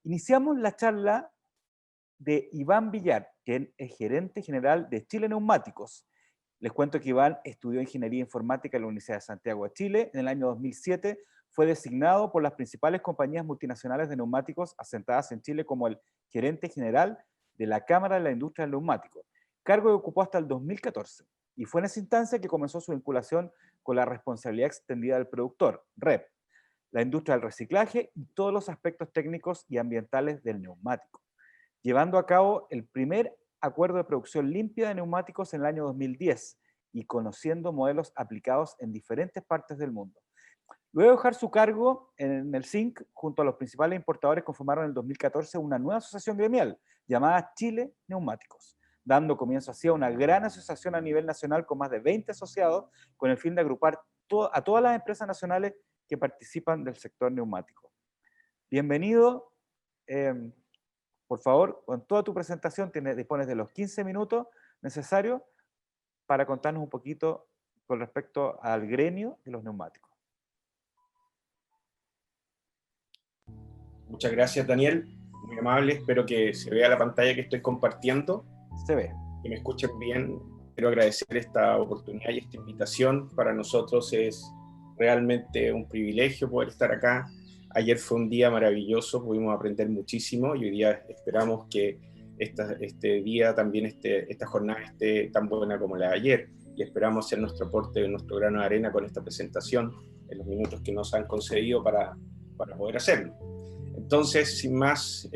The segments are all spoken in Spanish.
Iniciamos la charla de Iván Villar, quien es gerente general de Chile Neumáticos. Les cuento que Iván estudió Ingeniería Informática en la Universidad de Santiago de Chile. En el año 2007 fue designado por las principales compañías multinacionales de neumáticos asentadas en Chile como el gerente general de la Cámara de la Industria del Neumático, cargo que ocupó hasta el 2014. Y fue en esa instancia que comenzó su vinculación con la responsabilidad extendida del productor, REP, la industria del reciclaje y todos los aspectos técnicos y ambientales del neumático, llevando a cabo el primer acuerdo de producción limpia de neumáticos en el año 2010 y conociendo modelos aplicados en diferentes partes del mundo. Luego de dejar su cargo en el SINC, junto a los principales importadores, conformaron en el 2014 una nueva asociación gremial llamada Chile Neumáticos, dando comienzo así a una gran asociación a nivel nacional con más de 20 asociados, con el fin de agrupar a todas las empresas nacionales que participan del sector neumático. Bienvenido. eh, por favor, con toda tu presentación dispones de los 15 minutos necesarios para contarnos un poquito con respecto al gremio de los neumáticos. Muchas gracias, Daniel. Muy amable. Espero que se vea la pantalla que estoy compartiendo. Se ve. Que me escuchen bien. Quiero agradecer esta oportunidad y esta invitación. Para nosotros es realmente un privilegio poder estar acá. Ayer fue un día maravilloso, pudimos aprender muchísimo y hoy día esperamos que este día también esta jornada esté tan buena como la de ayer, y esperamos hacer nuestro aporte, nuestro grano de arena con esta presentación en los minutos que nos han concedido para poder hacerlo. Entonces, sin más,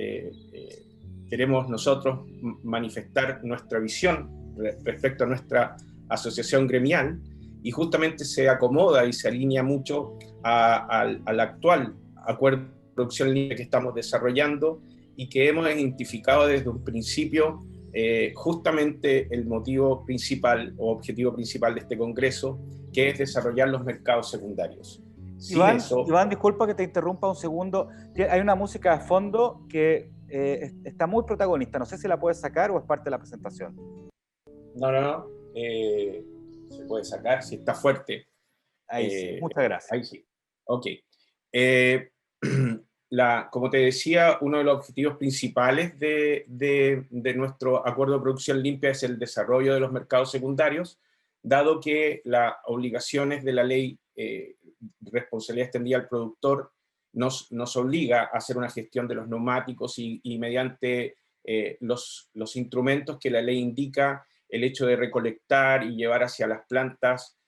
queremos nosotros manifestar nuestra visión respecto a nuestra asociación gremial, y justamente se acomoda y se alinea mucho al actual acuerdo de producción libre que estamos desarrollando y que hemos identificado desde un principio justamente el motivo principal o objetivo principal de este congreso, que es desarrollar los mercados secundarios. Iván, disculpa que te interrumpa un segundo. Hay una música de fondo que está muy protagonista. No sé si la puedes sacar o es parte de la presentación. No. Se puede sacar si está fuerte. Ahí sí, muchas gracias. Ahí sí. Ok. Como te decía, uno de los objetivos principales de nuestro acuerdo de producción limpia es el desarrollo de los mercados secundarios, dado que las obligaciones de la ley responsabilidad extendida al productor nos obliga a hacer una gestión de los neumáticos y mediante los instrumentos que la ley indica, el hecho de recolectar y llevar hacia las plantas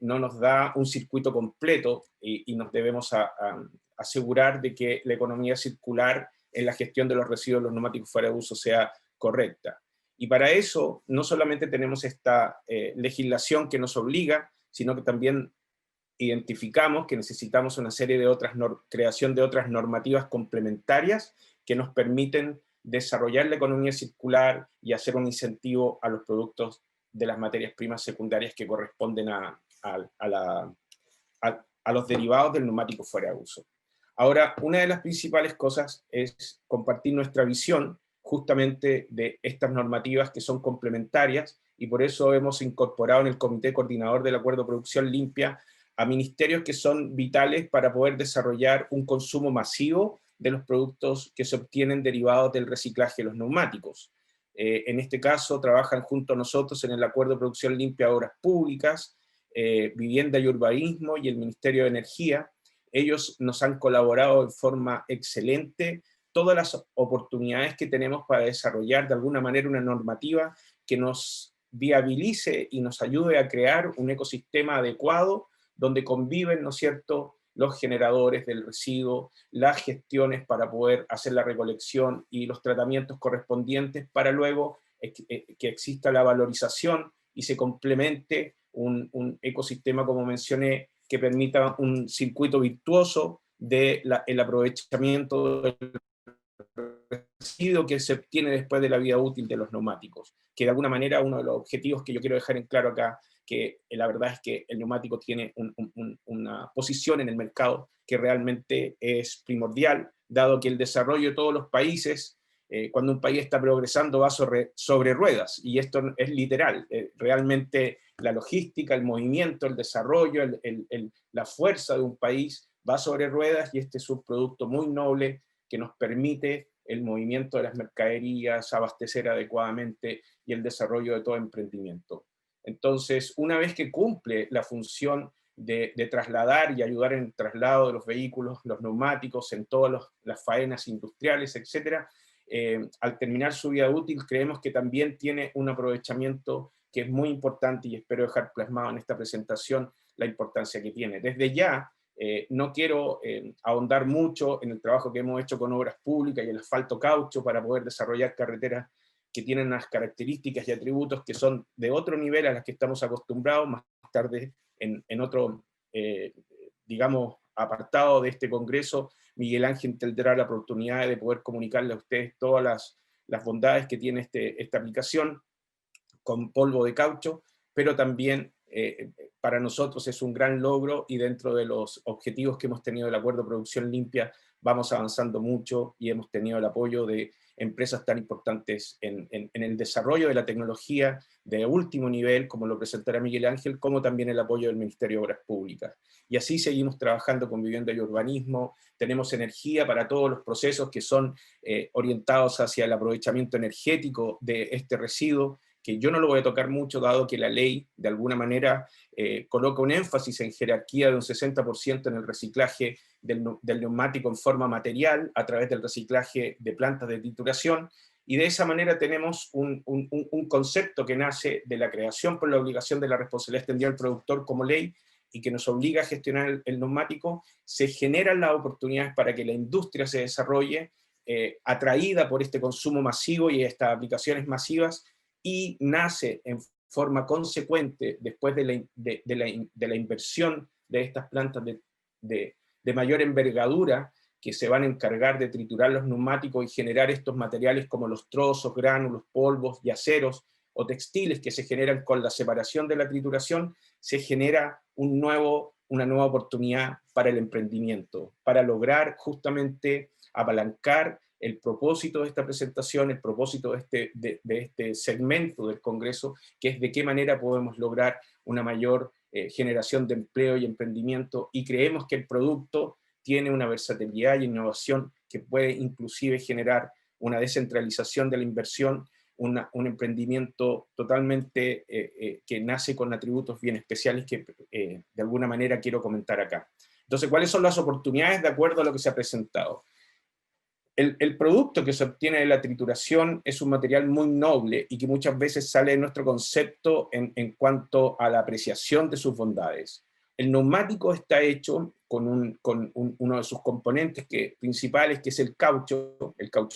no nos da un circuito completo y nos debemos asegurar de que la economía circular en la gestión de los residuos de los neumáticos fuera de uso sea correcta. Y para eso no solamente tenemos esta legislación que nos obliga, sino que también identificamos que necesitamos una serie de creación de otras normativas complementarias que nos permiten desarrollar la economía circular y hacer un incentivo a los productos de las materias primas secundarias que corresponden a los derivados del neumático fuera de uso. Ahora, una de las principales cosas es compartir nuestra visión justamente de estas normativas que son complementarias, y por eso hemos incorporado en el Comité Coordinador del Acuerdo de Producción Limpia a ministerios que son vitales para poder desarrollar un consumo masivo de los productos que se obtienen derivados del reciclaje de los neumáticos. En este caso, trabajan junto a nosotros en el Acuerdo de Producción Limpia de Obras Públicas, Vivienda y Urbanismo y el Ministerio de Energía. Ellos nos han colaborado de forma excelente todas las oportunidades que tenemos para desarrollar de alguna manera una normativa que nos viabilice y nos ayude a crear un ecosistema adecuado donde conviven, ¿no es cierto?, los generadores del residuo, las gestiones para poder hacer la recolección y los tratamientos correspondientes para luego que exista la valorización y se complemente un ecosistema, como mencioné, que permita un circuito virtuoso del aprovechamiento del residuo que se obtiene después de la vida útil de los neumáticos, que de alguna manera uno de los objetivos que yo quiero dejar en claro acá, que la verdad es que el neumático tiene una posición en el mercado que realmente es primordial, dado que el desarrollo de todos los países, cuando un país está progresando, va sobre ruedas, y esto es literal. Realmente la logística, el movimiento, el desarrollo, la fuerza de un país va sobre ruedas, y este es un producto muy noble que nos permite el movimiento de las mercaderías, abastecer adecuadamente y el desarrollo de todo emprendimiento. Entonces, una vez que cumple la función de trasladar y ayudar en el traslado de los vehículos, los neumáticos, en todas las faenas industriales, etc., al terminar su vida útil, creemos que también tiene un aprovechamiento que es muy importante, y espero dejar plasmado en esta presentación la importancia que tiene. Desde ya, no quiero ahondar mucho en el trabajo que hemos hecho con obras públicas y el asfalto caucho para poder desarrollar carreteras que tienen unas características y atributos que son de otro nivel a las que estamos acostumbrados. Más tarde, en otro, digamos, apartado de este congreso, Miguel Ángel tendrá la oportunidad de poder comunicarle a ustedes todas las bondades que tiene esta aplicación con polvo de caucho, pero también para nosotros es un gran logro, y dentro de los objetivos que hemos tenido del Acuerdo de Producción Limpia vamos avanzando mucho, y hemos tenido el apoyo de empresas tan importantes en el desarrollo de la tecnología de último nivel, como lo presentará Miguel Ángel, como también el apoyo del Ministerio de Obras Públicas. Y así seguimos trabajando con vivienda y urbanismo. Tenemos energía para todos los procesos que son orientados hacia el aprovechamiento energético de este residuo, que yo no lo voy a tocar mucho, dado que la ley, de alguna manera, coloca un énfasis en jerarquía de un 60% en el reciclaje del neumático en forma material, a través del reciclaje de plantas de trituración, y de esa manera tenemos un concepto que nace de la creación por la obligación de la responsabilidad extendida al productor como ley, y que nos obliga a gestionar el neumático. Se generan las oportunidades para que la industria se desarrolle, atraída por este consumo masivo y estas aplicaciones masivas, y nace en forma consecuente, después de la inversión de estas plantas de mayor envergadura, que se van a encargar de triturar los neumáticos y generar estos materiales como los trozos, gránulos, polvos y aceros o textiles que se generan con la separación de la trituración. Se genera una nueva oportunidad para el emprendimiento, para lograr justamente apalancar el propósito de esta presentación, el propósito de este segmento del Congreso, que es de qué manera podemos lograr una mayor generación de empleo y emprendimiento, y creemos que el producto tiene una versatilidad y innovación que puede inclusive generar una descentralización de la inversión, un emprendimiento totalmente que nace con atributos bien especiales que de alguna manera quiero comentar acá. Entonces, ¿cuáles son las oportunidades de acuerdo a lo que se ha presentado? El producto que se obtiene de la trituración es un material muy noble y que muchas veces sale de nuestro concepto en cuanto a la apreciación de sus bondades. El neumático está hecho con uno de sus componentes principales, que es el caucho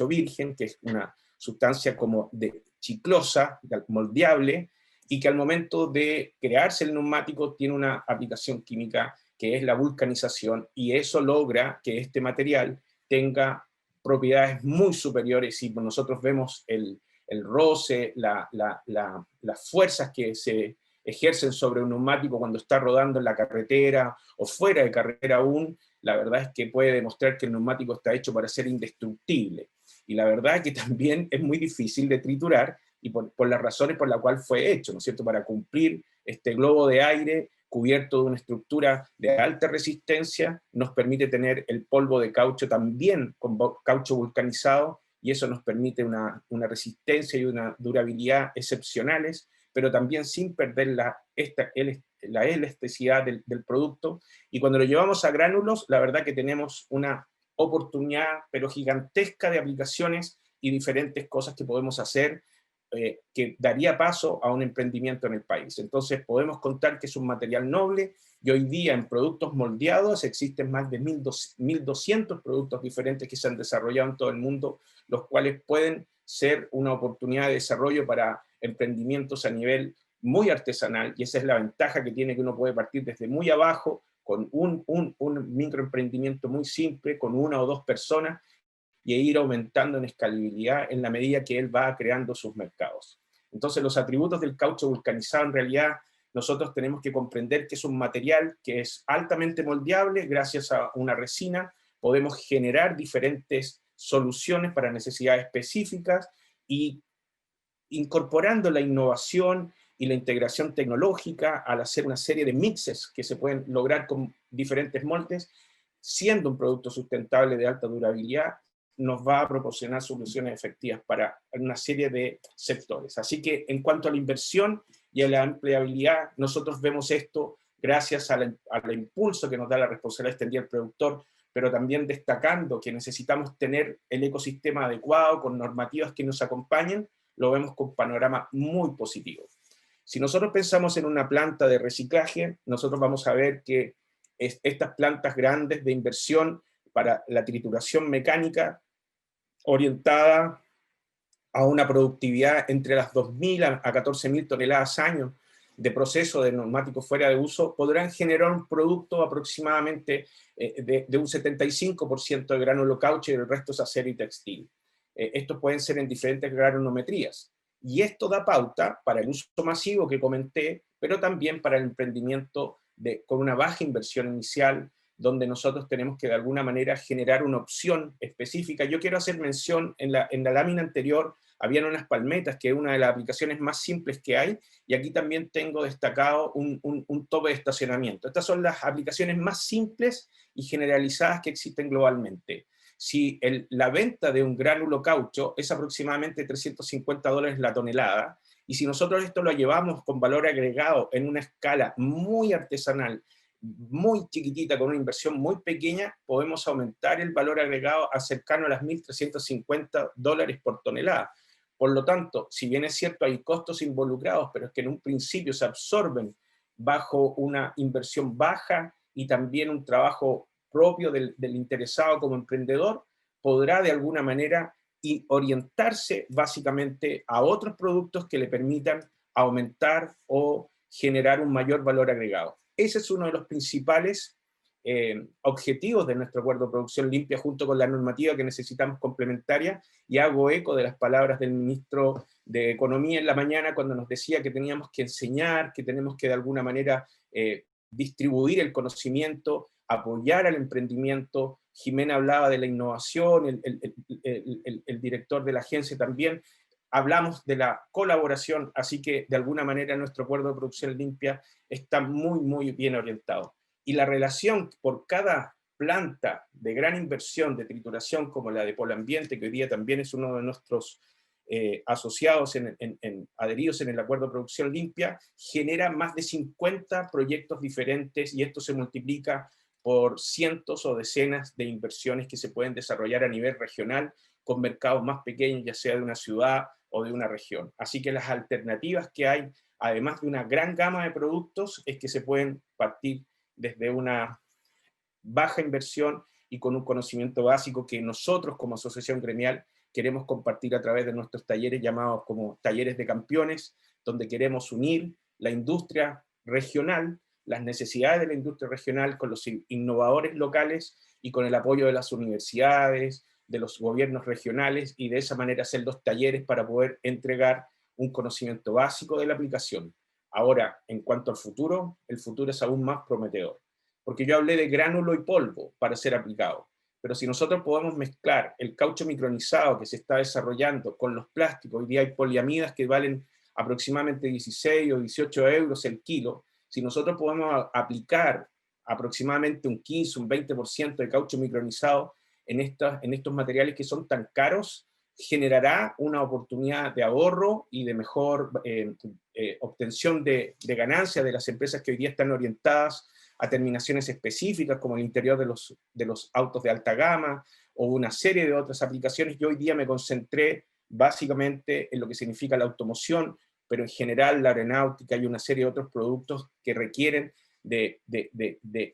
virgen, que es una sustancia como de chiclosa, moldeable, y que al momento de crearse el neumático tiene una aplicación química que es la vulcanización, y eso logra que este material tenga propiedades muy superiores. Y nosotros vemos el roce, las fuerzas que se ejercen sobre un neumático cuando está rodando en la carretera o fuera de carretera aún, la verdad es que puede demostrar que el neumático está hecho para ser indestructible. Y la verdad es que también es muy difícil de triturar, y por las razones por las cuales fue hecho, ¿no es cierto?, para cumplir este globo de aire cubierto de una estructura de alta resistencia, nos permite tener el polvo de caucho también con caucho vulcanizado, y eso nos permite una resistencia y una durabilidad excepcionales, pero también sin perder la elasticidad del producto. Y cuando lo llevamos a gránulos, la verdad que tenemos una oportunidad, pero gigantesca, de aplicaciones y diferentes cosas que podemos hacer, que daría paso a un emprendimiento en el país. Entonces podemos contar que es un material noble, y hoy día en productos moldeados existen más de 1.200 productos diferentes que se han desarrollado en todo el mundo, los cuales pueden ser una oportunidad de desarrollo para emprendimientos a nivel muy artesanal, y esa es la ventaja que tiene, que uno puede partir desde muy abajo, con un microemprendimiento muy simple, con una o dos personas, y ir aumentando en escalabilidad en la medida que él va creando sus mercados. Entonces, los atributos del caucho vulcanizado, en realidad, nosotros tenemos que comprender que es un material que es altamente moldeable. Gracias a una resina podemos generar diferentes soluciones para necesidades específicas, y incorporando la innovación y la integración tecnológica al hacer una serie de mixes que se pueden lograr con diferentes moldes, siendo un producto sustentable de alta durabilidad, nos va a proporcionar soluciones efectivas para una serie de sectores. Así que en cuanto a la inversión y a la empleabilidad, nosotros vemos esto gracias al impulso que nos da la responsabilidad extendida del productor, pero también destacando que necesitamos tener el ecosistema adecuado, con normativas que nos acompañen, lo vemos con panorama muy positivo. Si nosotros pensamos en una planta de reciclaje, nosotros vamos a ver que estas plantas grandes de inversión para la trituración mecánica, orientada a una productividad entre las 2.000 a 14.000 toneladas año de proceso de neumáticos fuera de uso, podrán generar un producto aproximadamente de un 75% de gránulo caucho y el resto es acero y textil. Estos pueden ser en diferentes granulometrías. Y esto da pauta para el uso masivo que comenté, pero también para el emprendimiento con una baja inversión inicial, donde nosotros tenemos que de alguna manera generar una opción específica. Yo quiero hacer mención, en la lámina anterior habían unas palmetas, que es una de las aplicaciones más simples que hay, y aquí también tengo destacado un tope de estacionamiento. Estas son las aplicaciones más simples y generalizadas que existen globalmente. Si la venta de un gránulo caucho es aproximadamente $350 la tonelada, y si nosotros esto lo llevamos con valor agregado en una escala muy artesanal, muy chiquitita, con una inversión muy pequeña, podemos aumentar el valor agregado a cercano a las $1.350 por tonelada. Por lo tanto, si bien es cierto hay costos involucrados, pero es que en un principio se absorben bajo una inversión baja y también un trabajo propio del interesado como emprendedor, podrá de alguna manera orientarse básicamente a otros productos que le permitan aumentar o generar un mayor valor agregado. Ese es uno de los principales objetivos de nuestro acuerdo de producción limpia, junto con la normativa que necesitamos complementaria, y hago eco de las palabras del ministro de Economía en la mañana, cuando nos decía que teníamos que enseñar, que tenemos que de alguna manera distribuir el conocimiento, apoyar al emprendimiento. Jimena hablaba de la innovación, el director de la agencia también. Hablamos de la colaboración, así que de alguna manera nuestro acuerdo de producción limpia está muy, muy bien orientado. Y la relación por cada planta de gran inversión de trituración como la de Polo Ambiente, que hoy día también es uno de nuestros asociados adheridos en el acuerdo de producción limpia, genera más de 50 proyectos diferentes, y esto se multiplica por cientos o decenas de inversiones que se pueden desarrollar a nivel regional con mercados más pequeños, ya sea de una ciudad o de una región. Así que las alternativas que hay, además de una gran gama de productos, es que se pueden partir desde una baja inversión y con un conocimiento básico que nosotros como asociación gremial queremos compartir a través de nuestros talleres llamados como talleres de campeones, donde queremos unir la industria regional, las necesidades de la industria regional con los innovadores locales y con el apoyo de las universidades, de los gobiernos regionales, y de esa manera hacer los talleres para poder entregar un conocimiento básico de la aplicación. Ahora, en cuanto al futuro, el futuro es aún más prometedor, porque yo hablé de gránulo y polvo para ser aplicado, pero si nosotros podemos mezclar el caucho micronizado que se está desarrollando con los plásticos, hoy día hay poliamidas que valen aproximadamente 16 o 18 euros el kilo, si nosotros podemos aplicar aproximadamente un 15, un 20% de caucho micronizado en estos materiales que son tan caros, generará una oportunidad de ahorro y de mejor obtención de ganancias de las empresas que hoy día están orientadas a terminaciones específicas, como el interior de los autos de alta gama, o una serie de otras aplicaciones. Yo hoy día me concentré básicamente en lo que significa la automoción, pero en general la aeronáutica y una serie de otros productos que requieren de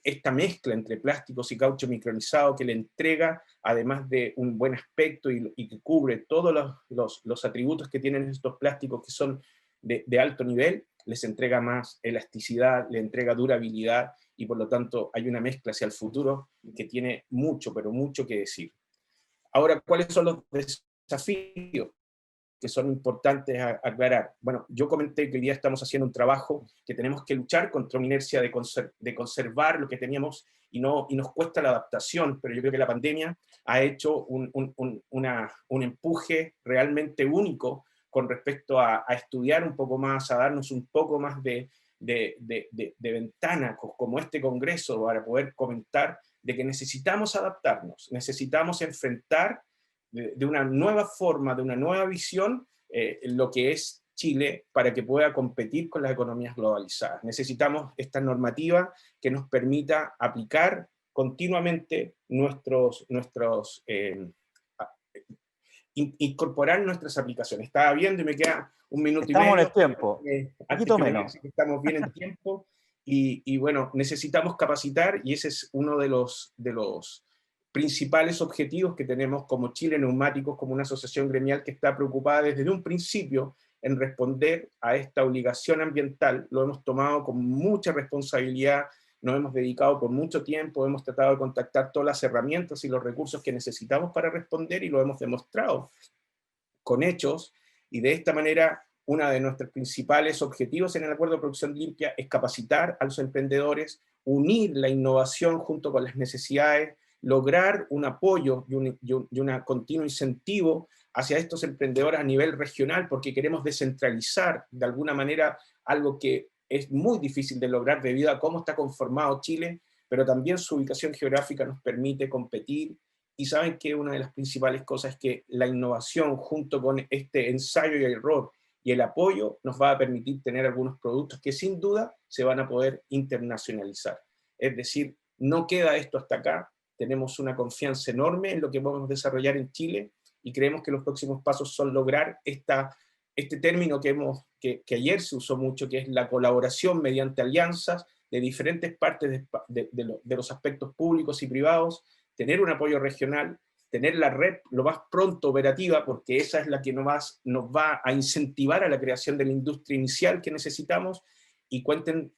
esta mezcla entre plásticos y caucho micronizado, que le entrega, además de un buen aspecto y que cubre todos los atributos que tienen estos plásticos que son de alto nivel, les entrega más elasticidad, le entrega durabilidad, y por lo tanto hay una mezcla hacia el futuro que tiene mucho, pero mucho que decir. Ahora, ¿cuáles son los desafíos que son importantes a aclarar? Bueno, yo comenté que hoy día estamos haciendo un trabajo que tenemos que luchar contra una inercia de conservar lo que teníamos, y nos cuesta la adaptación, pero yo creo que la pandemia ha hecho un empuje realmente único con respecto a estudiar un poco más, a darnos un poco más de ventana, como este congreso, para poder comentar de que necesitamos adaptarnos, necesitamos enfrentar de una nueva forma, de una nueva visión, lo que es Chile para que pueda competir con las economías globalizadas. Necesitamos esta normativa que nos permita aplicar continuamente incorporar nuestras aplicaciones. Estaba viendo y me queda un minuto y Estamos en medio el tiempo, antes poquito que me menos. diga que estamos bien en tiempo. Y bueno, necesitamos capacitar, y ese es uno de los principales objetivos que tenemos como Chile Neumáticos, como una asociación gremial que está preocupada desde un principio en responder a esta obligación ambiental. Lo hemos tomado con mucha responsabilidad, nos hemos dedicado por mucho tiempo, hemos tratado de contactar todas las herramientas y los recursos que necesitamos para responder, y lo hemos demostrado con hechos, y de esta manera uno de nuestros principales objetivos en el Acuerdo de Producción Limpia es capacitar a los emprendedores, unir la innovación junto con las necesidades, lograr un apoyo y un continuo incentivo hacia estos emprendedores a nivel regional, porque queremos descentralizar de alguna manera algo que es muy difícil de lograr debido a cómo está conformado Chile, pero también su ubicación geográfica nos permite competir. Y saben que una de las principales cosas es que la innovación junto con este ensayo y error y el apoyo nos va a permitir tener algunos productos que sin duda se van a poder internacionalizar. Es decir, no queda esto hasta acá, tenemos una confianza enorme en lo que podemos desarrollar en Chile, y creemos que los próximos pasos son lograr este término que ayer se usó mucho, que es la colaboración mediante alianzas de diferentes partes de los aspectos públicos y privados, tener un apoyo regional, tener la red lo más pronto operativa, porque esa es la que nos va a incentivar a la creación de la industria inicial que necesitamos, y cuenten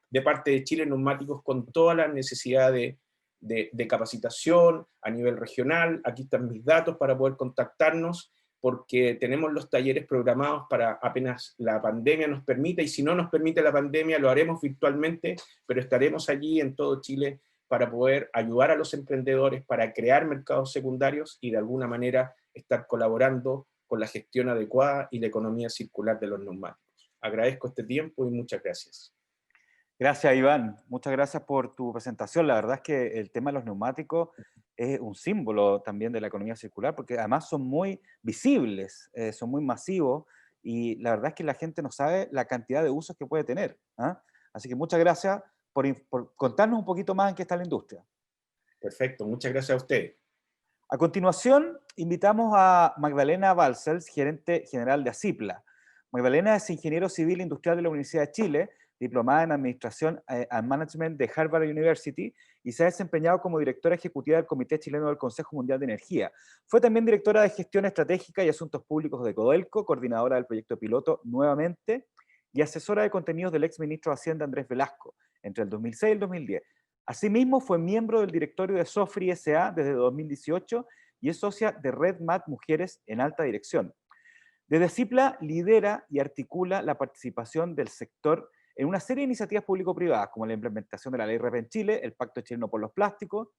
de parte de Chile Neumáticos con toda la necesidad de capacitación a nivel regional. Aquí están mis datos para poder contactarnos, porque tenemos los talleres programados para apenas la pandemia nos permita, y si no nos permite la pandemia lo haremos virtualmente, pero estaremos allí en todo Chile para poder ayudar a los emprendedores, para crear mercados secundarios y de alguna manera estar colaborando con la gestión adecuada y la economía circular de los neumáticos. Agradezco este tiempo y muchas gracias. Gracias, Iván. Muchas gracias por tu presentación. La verdad es que el tema de los neumáticos es un símbolo también de la economía circular, porque además son muy visibles, son muy masivos, y la verdad es que la gente no sabe la cantidad de usos que puede tener. ¿Ah? Así que muchas gracias por contarnos un poquito más en qué está la industria. Perfecto, muchas gracias a usted. A continuación, invitamos a Magdalena Balcells, gerente general de ACIPLA. Magdalena es ingeniero civil industrial de la Universidad de Chile, diplomada en Administración and Management de Harvard University, y se ha desempeñado como directora ejecutiva del Comité Chileno del Consejo Mundial de Energía. Fue también directora de Gestión Estratégica y Asuntos Públicos de Codelco, coordinadora del proyecto piloto Nuevamente, y asesora de contenidos del exministro de Hacienda Andrés Velasco, entre el 2006 y el 2010. Asimismo, fue miembro del directorio de Sofri S.A. desde 2018 y es socia de Red Mat Mujeres en Alta Dirección. Desde CIPLA lidera y articula la participación del sector en una serie de iniciativas público-privadas, como la implementación de la Ley REP en Chile, el Pacto Chileno por los Plásticos,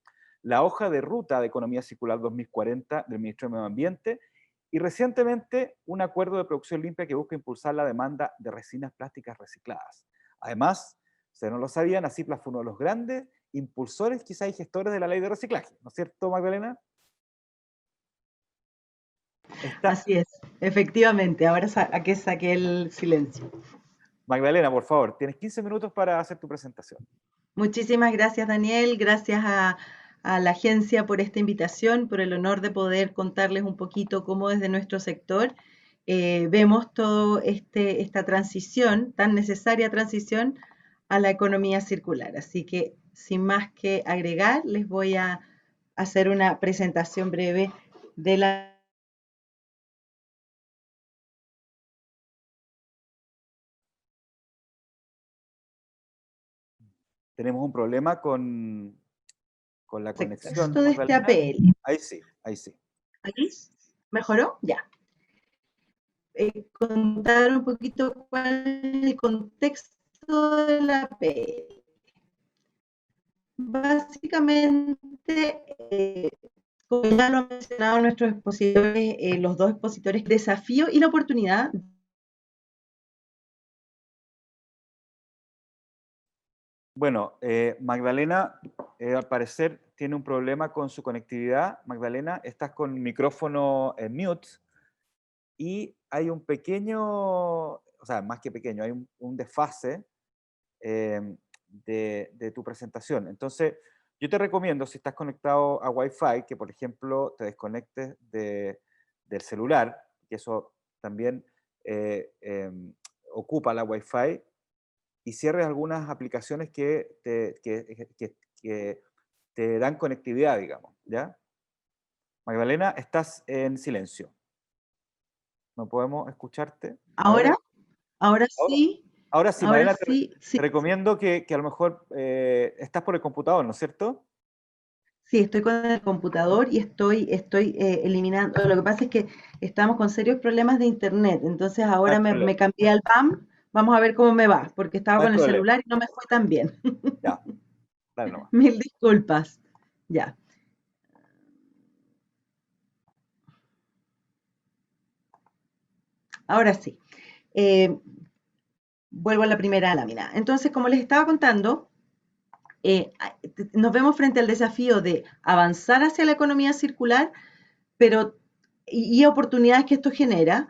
la hoja de ruta de Economía Circular 2040 del Ministerio de Medio Ambiente, y recientemente un acuerdo de producción limpia que busca impulsar la demanda de resinas plásticas recicladas. Además, si no lo sabían, ACIPLA fue uno de los grandes impulsores, quizá, y gestores de la ley de reciclaje. ¿No es cierto, Magdalena? Así es, efectivamente. Ahora que saqué el silencio. Magdalena, por favor, tienes 15 minutos para hacer tu presentación. Muchísimas gracias, Daniel. Gracias a la agencia por esta invitación, por el honor de poder contarles un poquito cómo desde nuestro sector vemos toda esta transición, tan necesaria transición a la economía circular. Así que, sin más que agregar, les voy a hacer una presentación breve de la... Tenemos un problema con la conexión. de este APL. Ahí sí, ahí sí. ¿Ahí? ¿Mejoró? Ya. Contar un poquito cuál es el contexto de la APL. Básicamente, como ya lo han mencionado nuestros expositores, los dos expositores, el desafío y la oportunidad Bueno, Magdalena, al parecer tiene un problema con su conectividad. Magdalena, estás con micrófono en mute y hay un pequeño, o sea, más que pequeño, hay un desfase de tu presentación. Entonces, yo te recomiendo, si estás conectado a Wi-Fi, que por ejemplo te desconectes del celular, que eso también ocupa la Wi-Fi, y cierres algunas aplicaciones que te dan conectividad, digamos, ¿ya? Magdalena, estás en silencio. No podemos escucharte. A ver, Ahora, ahora ahora, sí, ahora sí, ahora Magdalena, sí, sí, te recomiendo que a lo mejor estás por el computador, ¿no es cierto? sí, estoy con el computador y estoy eliminando. Lo que pasa es que estamos con serios problemas de internet, entonces No hay ahora me problema, cambié al PAM. Vamos a ver cómo me va, porque estaba no hay con el problema. celular y no me fue tan bien. Ya, dale nomás. Mil disculpas. Ya, ahora sí. Eh, Vuelvo a la primera lámina. Entonces, como les estaba contando, nos vemos frente al desafío de avanzar hacia la economía circular, pero y oportunidades que esto genera.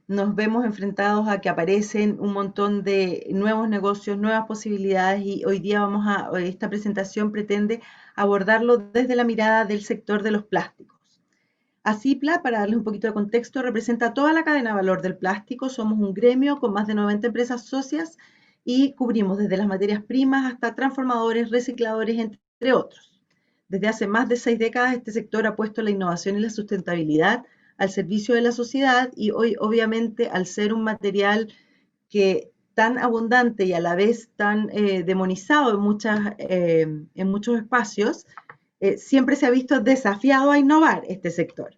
Nos vemos enfrentados a que aparecen un montón de nuevos negocios, nuevas posibilidades, y hoy día esta presentación pretende abordarlo desde la mirada del sector de los plásticos. ACIPLA, para darles un poquito de contexto, representa toda la cadena de valor del plástico. Somos un gremio con más de 90 empresas socias y cubrimos desde las materias primas hasta transformadores, recicladores, entre otros. Desde hace más de 6 décadas este sector ha puesto la innovación y la sustentabilidad al servicio de la sociedad, y hoy obviamente, al ser un material que tan abundante y a la vez tan demonizado en muchos espacios, siempre se ha visto desafiado a innovar este sector.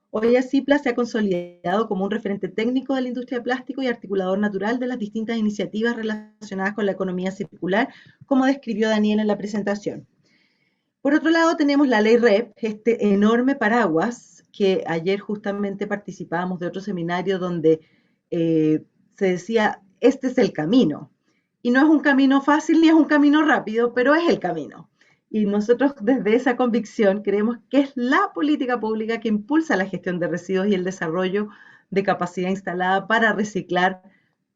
Hoy Acipla se ha consolidado como un referente técnico de la industria de plástico y articulador natural de las distintas iniciativas relacionadas con la economía circular, como describió Daniel en la presentación. Por otro lado, tenemos la ley REP, este enorme paraguas que ayer justamente participábamos de otro seminario donde se decía, este es el camino. Y no es un camino fácil ni es un camino rápido, pero es el camino. Y nosotros desde esa convicción creemos que es la política pública que impulsa la gestión de residuos y el desarrollo de capacidad instalada para reciclar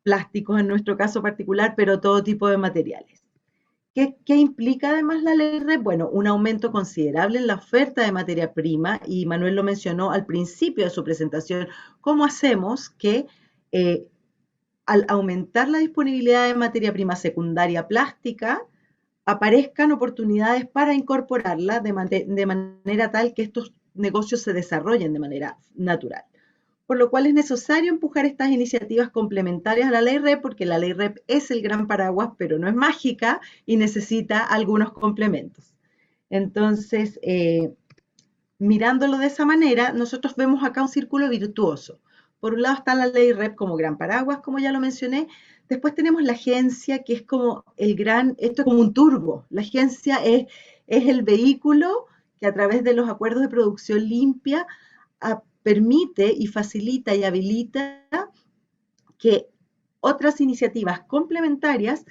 plásticos en nuestro caso particular, pero todo tipo de materiales. ¿Qué implica además la ley REP? Bueno, un aumento considerable en la oferta de materia prima, y Manuel lo mencionó al principio de su presentación. ¿Cómo hacemos que eh, al aumentar la disponibilidad de materia prima secundaria plástica, aparezcan oportunidades para incorporarla de manera tal que estos negocios se desarrollen de manera natural? Por lo cual es necesario empujar estas iniciativas complementarias a la ley REP, porque la ley REP es el gran paraguas, pero no es mágica y necesita algunos complementos. Entonces, mirándolo de esa manera, nosotros vemos acá un círculo virtuoso. Por un lado está la ley REP como gran paraguas, como ya lo mencioné. Después tenemos la agencia, que es como esto es como un turbo. La agencia es el vehículo que, a través de los acuerdos de producción limpia, permite y facilita y habilita que otras iniciativas complementarias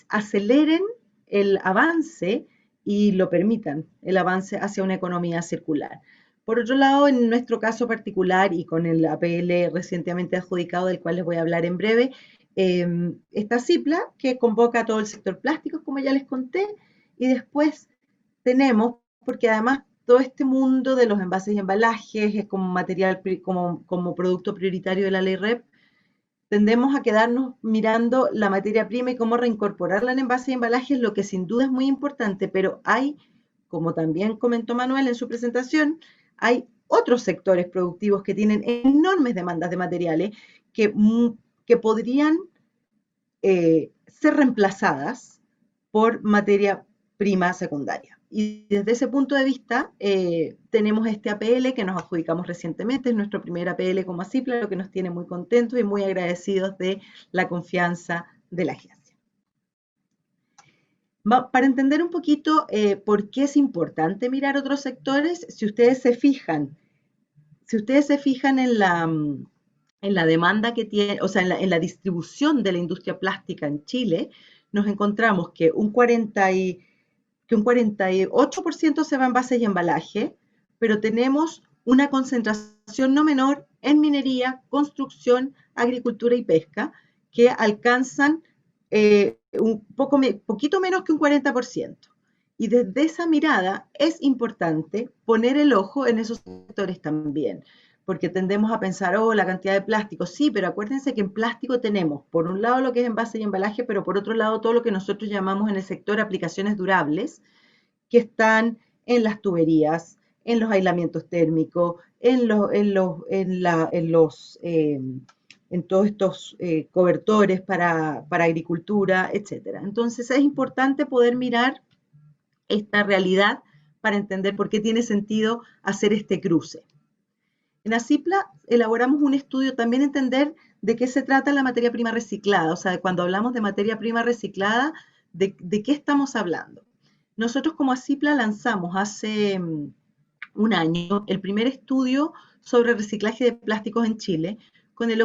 aceleren el avance y lo permitan, el avance hacia una economía circular. Por otro lado, en nuestro caso particular y con el APL recientemente adjudicado, del cual les voy a hablar en breve, está CIPLA, que convoca a todo el sector plástico, como ya les conté, y después tenemos, porque además todo este mundo de los envases y embalajes es como material, como producto prioritario de la ley REP, tendemos a quedarnos mirando la materia prima y cómo reincorporarla en envases y embalajes, lo que sin duda es muy importante, pero hay, como también comentó Manuel en su presentación, hay otros sectores productivos que tienen enormes demandas de materiales que, que podrían ser reemplazadas por materia prima secundaria. Y desde ese punto de vista, tenemos este APL que nos adjudicamos recientemente, es nuestro primer APL como ACIPLA, lo que nos tiene muy contentos y muy agradecidos de la confianza de la agencia. Para entender un poquito por qué es importante mirar otros sectores, si ustedes se fijan en la demanda que tiene, o sea, en la distribución de la industria plástica en Chile, nos encontramos que un 48% se va a envases y embalaje, pero tenemos una concentración no menor en minería, construcción, agricultura y pesca, que alcanzan poquito menos que un 40%. Y desde esa mirada es importante poner el ojo en esos sectores también, porque tendemos a pensar, oh, la cantidad de plástico. Sí, pero acuérdense que en plástico tenemos, por un lado, lo que es envase y embalaje, pero por otro lado, todo lo que nosotros llamamos en el sector aplicaciones durables, que están en las tuberías, en los aislamientos térmicos, en todos estos cobertores para agricultura, etcétera. Entonces es importante poder mirar esta realidad para entender por qué tiene sentido hacer este cruce. En ACIPLA elaboramos un estudio también entender de qué se trata la materia prima reciclada, o sea, cuando hablamos de materia prima reciclada, de qué estamos hablando. Nosotros como ACIPLA lanzamos hace un año el primer estudio sobre reciclaje de plásticos en Chile con el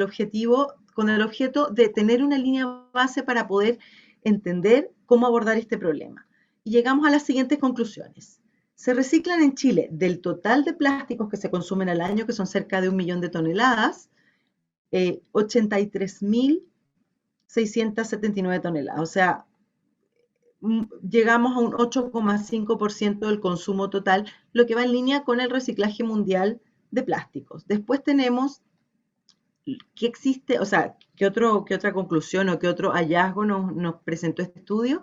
objeto de tener una línea base para poder entender cómo abordar este problema. Y llegamos a las siguientes conclusiones. Se reciclan en Chile, del total de plásticos que se consumen al año, que son cerca de 1 millón de toneladas, 83.679 toneladas. O sea, llegamos a un 8,5% del consumo total, lo que va en línea con el reciclaje mundial de plásticos. Después tenemos qué existe, o sea, qué otra conclusión o qué otro hallazgo nos presentó este estudio.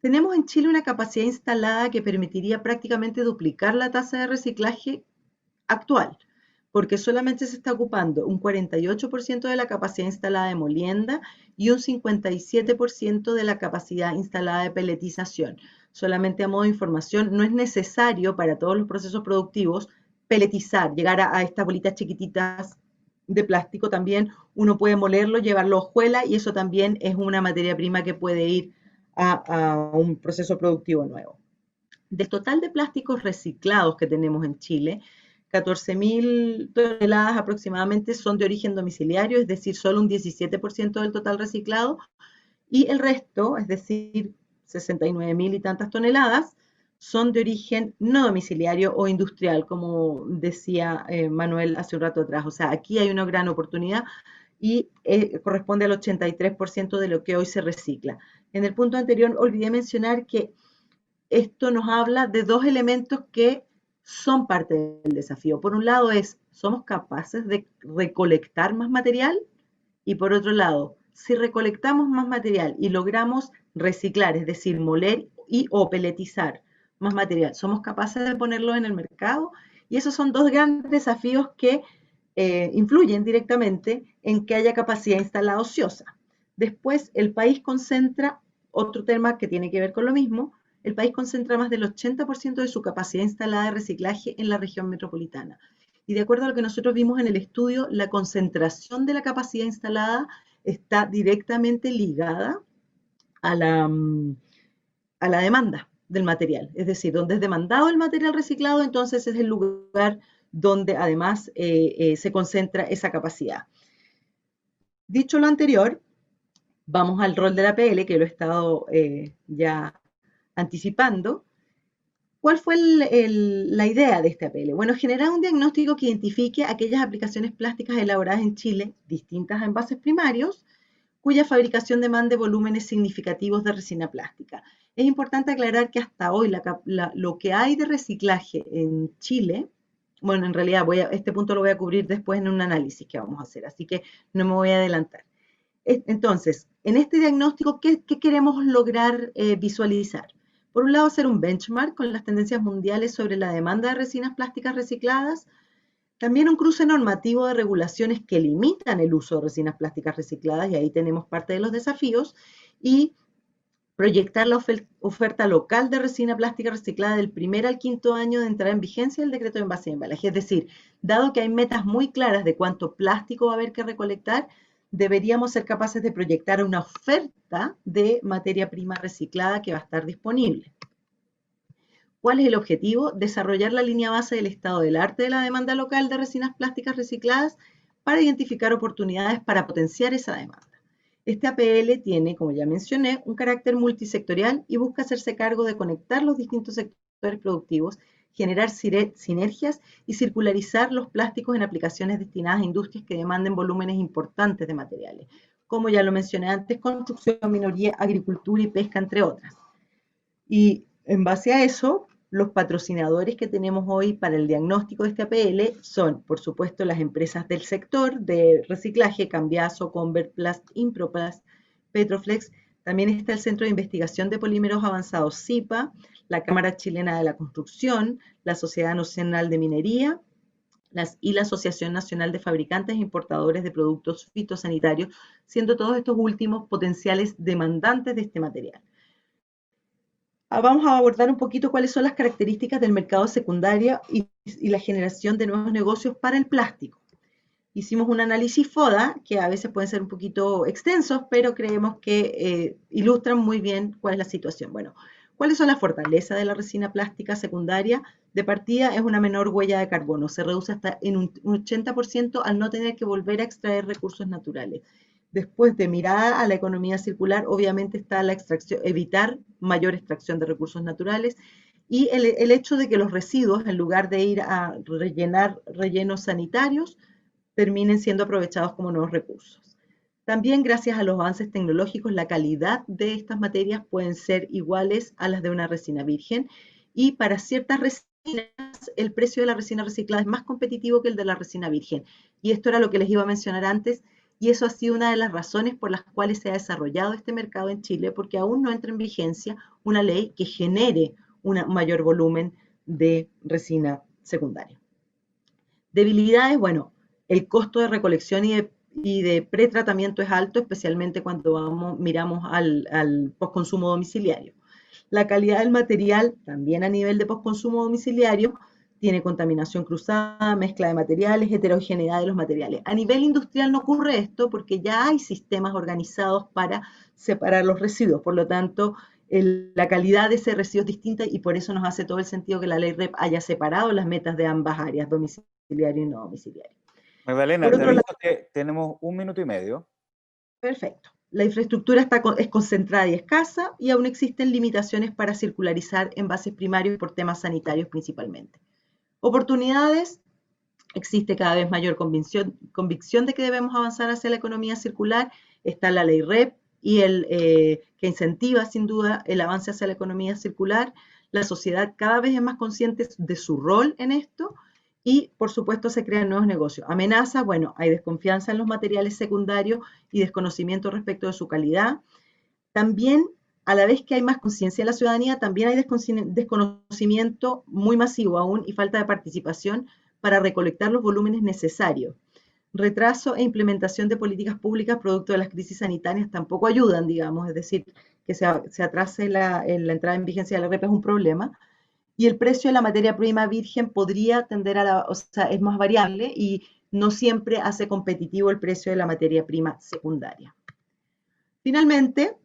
Tenemos en Chile una capacidad instalada que permitiría prácticamente duplicar la tasa de reciclaje actual, porque solamente se está ocupando un 48% de la capacidad instalada de molienda y un 57% de la capacidad instalada de peletización. Solamente a modo de información, no es necesario para todos los procesos productivos peletizar, llegar a estas bolitas chiquititas de plástico. También uno puede molerlo, llevarlo a hojuela, y eso también es una materia prima que puede ir a un proceso productivo nuevo. Del total de plásticos reciclados que tenemos en Chile, 14.000 toneladas aproximadamente son de origen domiciliario, es decir, solo un 17% del total reciclado, y el resto, es decir, 69.000 y tantas toneladas, son de origen no domiciliario o industrial, como decía Manuel hace un rato atrás. O sea, aquí hay una gran oportunidad y corresponde al 83% de lo que hoy se recicla. En el punto anterior olvidé mencionar que esto nos habla de dos elementos que son parte del desafío. Por un lado somos capaces de recolectar más material, y por otro lado, si recolectamos más material y logramos reciclar, es decir, moler o peletizar más material, somos capaces de ponerlo en el mercado, y esos son dos grandes desafíos que influyen directamente en que haya capacidad instalada ociosa. Después, el país concentra, otro tema que tiene que ver con lo mismo, el país concentra más del 80% de su capacidad instalada de reciclaje en la región metropolitana. Y de acuerdo a lo que nosotros vimos en el estudio, la concentración de la capacidad instalada está directamente ligada a la demanda del material. Es decir, donde es demandado el material reciclado, entonces es el lugar donde además se concentra esa capacidad. Dicho lo anterior, vamos al rol de la APL, que lo he estado ya anticipando. ¿Cuál fue la idea de este APL? Bueno, generar un diagnóstico que identifique aquellas aplicaciones plásticas elaboradas en Chile, distintas a envases primarios, cuya fabricación demande volúmenes significativos de resina plástica. Es importante aclarar que hasta hoy lo que hay de reciclaje en Chile, bueno, en realidad este punto lo voy a cubrir después en un análisis que vamos a hacer, así que no me voy a adelantar. Entonces, en este diagnóstico, ¿qué queremos lograr visualizar? Por un lado, hacer un benchmark con las tendencias mundiales sobre la demanda de resinas plásticas recicladas, también un cruce normativo de regulaciones que limitan el uso de resinas plásticas recicladas, y ahí tenemos parte de los desafíos, y proyectar la oferta local de resina plástica reciclada del 1er al 5.º año de entrada en vigencia del decreto de envase y embalaje. Es decir, dado que hay metas muy claras de cuánto plástico va a haber que recolectar, deberíamos ser capaces de proyectar una oferta de materia prima reciclada que va a estar disponible. ¿Cuál es el objetivo? Desarrollar la línea base del estado del arte de la demanda local de resinas plásticas recicladas para identificar oportunidades para potenciar esa demanda. Este APL tiene, como ya mencioné, un carácter multisectorial y busca hacerse cargo de conectar los distintos sectores productivos, generar sinergias y circularizar los plásticos en aplicaciones destinadas a industrias que demanden volúmenes importantes de materiales, como ya lo mencioné antes, construcción, minería, agricultura y pesca, entre otras. Y en base a eso, los patrocinadores que tenemos hoy para el diagnóstico de este APL son, por supuesto, las empresas del sector de reciclaje, Cambiaso, Convertplast, Improplast, Petroflex. También está el Centro de Investigación de Polímeros Avanzados, CIPA, la Cámara Chilena de la Construcción, la Sociedad Nacional de Minería y la Asociación Nacional de Fabricantes e Importadores de Productos Fitosanitarios, siendo todos estos últimos potenciales demandantes de este material. Vamos a abordar un poquito cuáles son las características del mercado secundario y la generación de nuevos negocios para el plástico. Hicimos un análisis FODA, que a veces pueden ser un poquito extensos, pero creemos que ilustran muy bien cuál es la situación. Bueno, ¿cuáles son las fortalezas de la resina plástica secundaria? De partida es una menor huella de carbono, se reduce hasta en un 80% al no tener que volver a extraer recursos naturales. Después de mirar a la economía circular, obviamente está la extracción, evitar mayor extracción de recursos naturales y el hecho de que los residuos, en lugar de ir a rellenar rellenos sanitarios, terminen siendo aprovechados como nuevos recursos. También gracias a los avances tecnológicos, la calidad de estas materias pueden ser iguales a las de una resina virgen y para ciertas resinas el precio de la resina reciclada es más competitivo que el de la resina virgen. Y esto era lo que les iba a mencionar antes, y eso ha sido una de las razones por las cuales se ha desarrollado este mercado en Chile, porque aún no entra en vigencia una ley que genere un mayor volumen de resina secundaria. Debilidades, bueno, el costo de recolección y de pretratamiento es alto, especialmente cuando miramos al postconsumo domiciliario. La calidad del material, también a nivel de postconsumo domiciliario, tiene contaminación cruzada, mezcla de materiales, heterogeneidad de los materiales. A nivel industrial no ocurre esto porque ya hay sistemas organizados para separar los residuos, por lo tanto, la calidad de ese residuo es distinta y por eso nos hace todo el sentido que la ley REP haya separado las metas de ambas áreas, domiciliario y no domiciliario. Magdalena, te aviso que tenemos 1 minuto y medio. Perfecto. La infraestructura es concentrada y escasa y aún existen limitaciones para circularizar envases primarios por temas sanitarios principalmente. Oportunidades, existe cada vez mayor convicción de que debemos avanzar hacia la economía circular, está la ley REP y que incentiva sin duda el avance hacia la economía circular, la sociedad cada vez es más consciente de su rol en esto y por supuesto se crean nuevos negocios. Amenazas, bueno, hay desconfianza en los materiales secundarios y desconocimiento respecto de su calidad. También, a la vez que hay más conciencia de la ciudadanía, también hay desconocimiento muy masivo aún y falta de participación para recolectar los volúmenes necesarios. Retraso e implementación de políticas públicas producto de las crisis sanitarias tampoco ayudan, digamos, es decir, que se atrase la entrada en vigencia de la REP es un problema. Y el precio de la materia prima virgen podría tender o sea, es más variable y no siempre hace competitivo el precio de la materia prima secundaria. Finalmente,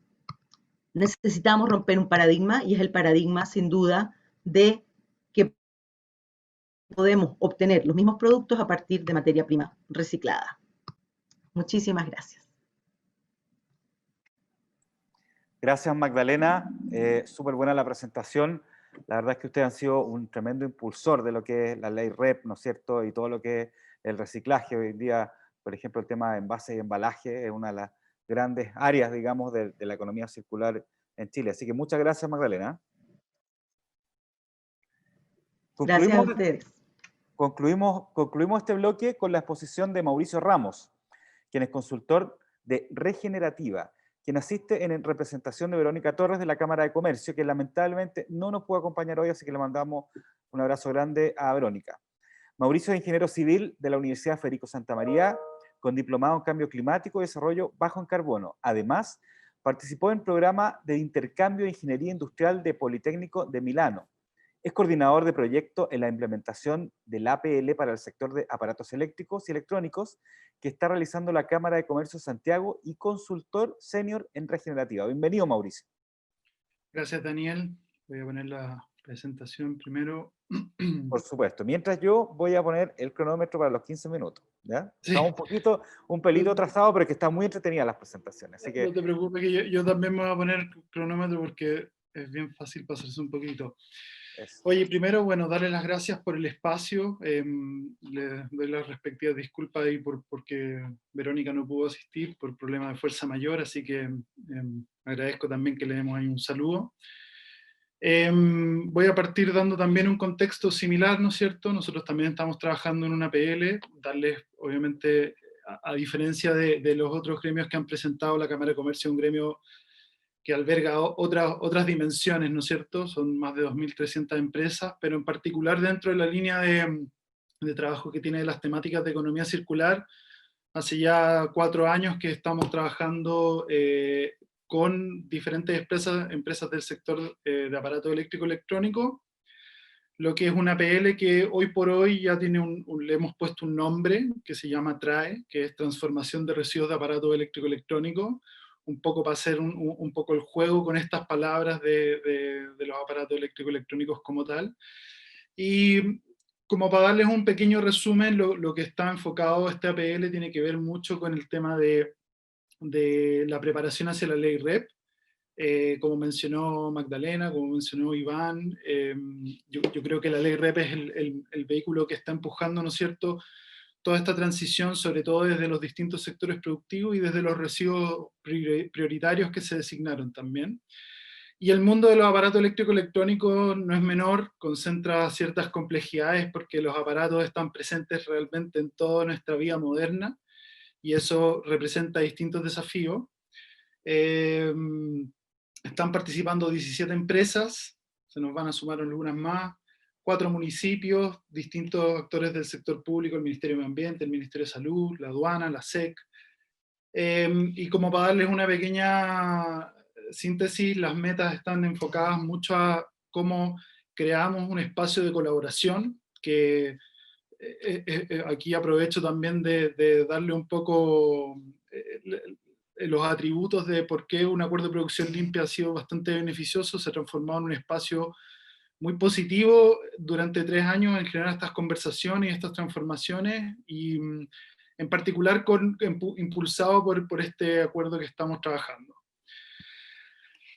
necesitamos romper un paradigma y es el paradigma sin duda de que podemos obtener los mismos productos a partir de materia prima reciclada. Muchísimas gracias. Gracias, Magdalena. Súper buena la presentación. La verdad es que ustedes han sido un tremendo impulsor de lo que es la ley REP, ¿no es cierto? Y todo lo que es el reciclaje. Hoy en día, por ejemplo, el tema de envase y embalaje es una de las grandes áreas, digamos, de la economía circular en Chile. Así que muchas gracias, Magdalena. Gracias a ustedes. Concluimos este bloque con la exposición de Mauricio Ramos, quien es consultor de Regenerativa, quien asiste en representación de Verónica Torres de la Cámara de Comercio, que lamentablemente no nos puede acompañar hoy, así que le mandamos un abrazo grande a Verónica. Mauricio es ingeniero civil de la Universidad Federico Santa María, con diplomado en cambio climático y desarrollo bajo en carbono. Además, participó en el programa de intercambio de ingeniería industrial de Politécnico de Milano. Es coordinador de proyecto en la implementación del APL para el sector de aparatos eléctricos y electrónicos que está realizando la Cámara de Comercio de Santiago y consultor senior en Regenerativa. Bienvenido, Mauricio. Gracias, Daniel. Voy a poner la presentación primero. Por supuesto. Mientras yo voy a poner el cronómetro para los 15 minutos. ¿Ya? Sí. Está un pelito atrasado, pero es que está muy entretenida las presentaciones. Así que... No te preocupes, que yo también me voy a poner cronómetro porque es bien fácil pasarse un poquito. Eso. Oye, primero, bueno, darle las gracias por el espacio. Le doy las respectivas disculpas ahí porque Verónica no pudo asistir por problemas de fuerza mayor, así que agradezco también que le demos ahí un saludo. Voy a partir dando también un contexto similar, ¿no es cierto? Nosotros también estamos trabajando en una PL, darles, obviamente, a diferencia de los otros gremios que han presentado, la Cámara de Comercio es un gremio que alberga otras dimensiones, ¿no es cierto? Son más de 2.300 empresas, pero en particular dentro de la línea de trabajo que tiene de las temáticas de economía circular, hace ya 4 años que estamos trabajando con diferentes empresas del sector de aparato eléctrico electrónico, lo que es una PL que hoy por hoy ya tiene le hemos puesto un nombre que se llama TRAE, que es Transformación de Residuos de Aparato Eléctrico Electrónico, un poco para hacer un poco el juego con estas palabras de los aparatos eléctrico electrónicos como tal. Y como para darles un pequeño resumen, lo que está enfocado este APL tiene que ver mucho con el tema de la preparación hacia la ley REP, como mencionó Magdalena, como mencionó Iván. Yo creo que la ley REP es el vehículo que está empujando, ¿no es cierto?, toda esta transición, sobre todo desde los distintos sectores productivos y desde los residuos prioritarios que se designaron también. Y el mundo de los aparatos eléctricos electrónicos no es menor, concentra ciertas complejidades porque los aparatos están presentes realmente en toda nuestra vida moderna y eso representa distintos desafíos. Están participando 17 empresas, se nos van a sumar algunas más, 4 municipios, distintos actores del sector público, el Ministerio de Medio Ambiente, el Ministerio de Salud, la aduana, la SEC. Y como para darles una pequeña síntesis, las metas están enfocadas mucho a cómo creamos un espacio de colaboración, que aquí aprovecho también de darle un poco los atributos de por qué un acuerdo de producción limpia ha sido bastante beneficioso, se ha transformado en un espacio muy positivo durante 3 años en generar estas conversaciones y estas transformaciones, y en particular impulsado por este acuerdo que estamos trabajando.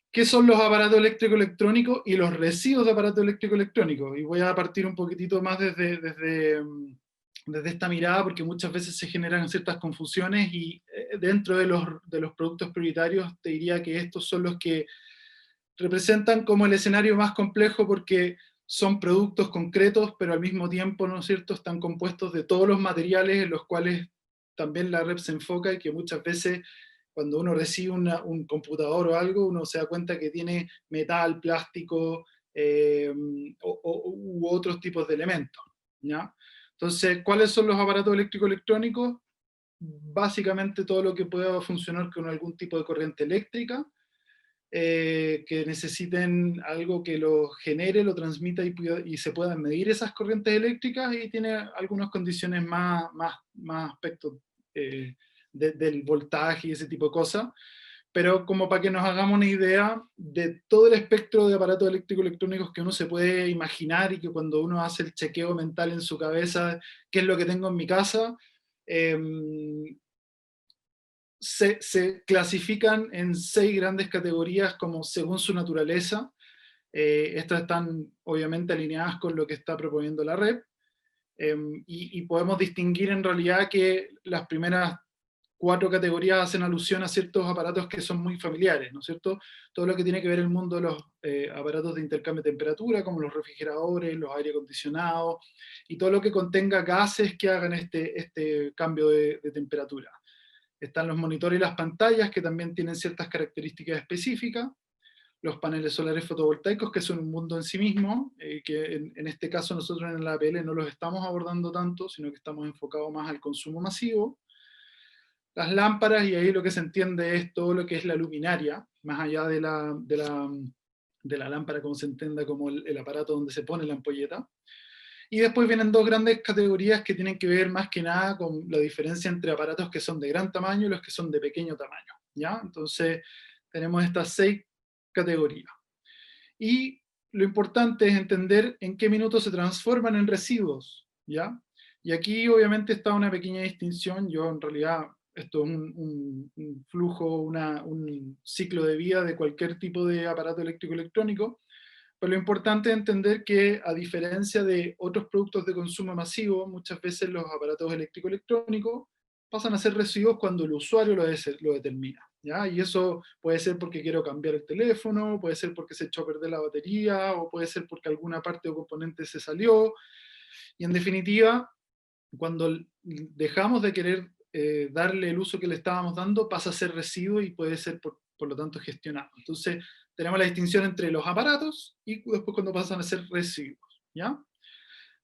¿Qué son los aparatos eléctricos electrónicos y los residuos de aparatos eléctricos electrónicos? Y voy a partir un poquitito más desde esta mirada, porque muchas veces se generan ciertas confusiones y dentro de los productos prioritarios te diría que estos son los que representan como el escenario más complejo porque son productos concretos, pero al mismo tiempo, ¿no es cierto?, están compuestos de todos los materiales en los cuales también la REP se enfoca y que muchas veces cuando uno recibe un computador o algo, uno se da cuenta que tiene metal, plástico u otros tipos de elementos, ¿ya? Entonces, ¿cuáles son los aparatos eléctricos electrónicos? Básicamente todo lo que pueda funcionar con algún tipo de corriente eléctrica, que necesiten algo que lo genere, lo transmita y se puedan medir esas corrientes eléctricas, y tiene algunas condiciones más aspectos del voltaje y ese tipo de cosas, pero como para que nos hagamos una idea de todo el espectro de aparatos eléctricos electrónicos que uno se puede imaginar y que cuando uno hace el chequeo mental en su cabeza, qué es lo que tengo en mi casa, se clasifican en 6 grandes categorías como según su naturaleza. Estas están obviamente alineadas con lo que está proponiendo la REP, y podemos distinguir en realidad que las primeras 4 categorías hacen alusión a ciertos aparatos que son muy familiares, ¿no es cierto? Todo lo que tiene que ver el mundo de los aparatos de intercambio de temperatura, como los refrigeradores, los aire acondicionados, y todo lo que contenga gases que hagan este cambio de temperatura. Están los monitores y las pantallas, que también tienen ciertas características específicas. Los paneles solares fotovoltaicos, que son un mundo en sí mismo, que en este caso nosotros en la APL no los estamos abordando tanto, sino que estamos enfocados más al consumo masivo. Las lámparas, y ahí lo que se entiende es todo lo que es la luminaria, más allá de la lámpara como se entienda como el aparato donde se pone la ampolleta. Y después vienen 2 grandes categorías que tienen que ver más que nada con la diferencia entre aparatos que son de gran tamaño y los que son de pequeño tamaño, ¿ya? Entonces tenemos estas 6 categorías. Y lo importante es entender en qué minuto se transforman en residuos, ¿ya? Y aquí obviamente está una pequeña distinción. Yo en realidad, esto es un flujo, un ciclo de vida de cualquier tipo de aparato eléctrico electrónico, pero lo importante es entender que, a diferencia de otros productos de consumo masivo, muchas veces los aparatos eléctrico electrónicos pasan a ser residuos cuando el usuario lo determina, ¿ya? Y eso puede ser porque quiero cambiar el teléfono, puede ser porque se echó a perder la batería, o puede ser porque alguna parte o componente se salió, y en definitiva, cuando dejamos de querer darle el uso que le estábamos dando, pasa a ser residuo y puede ser, por lo tanto, gestionado. Entonces, tenemos la distinción entre los aparatos y después cuando pasan a ser residuos, ¿ya?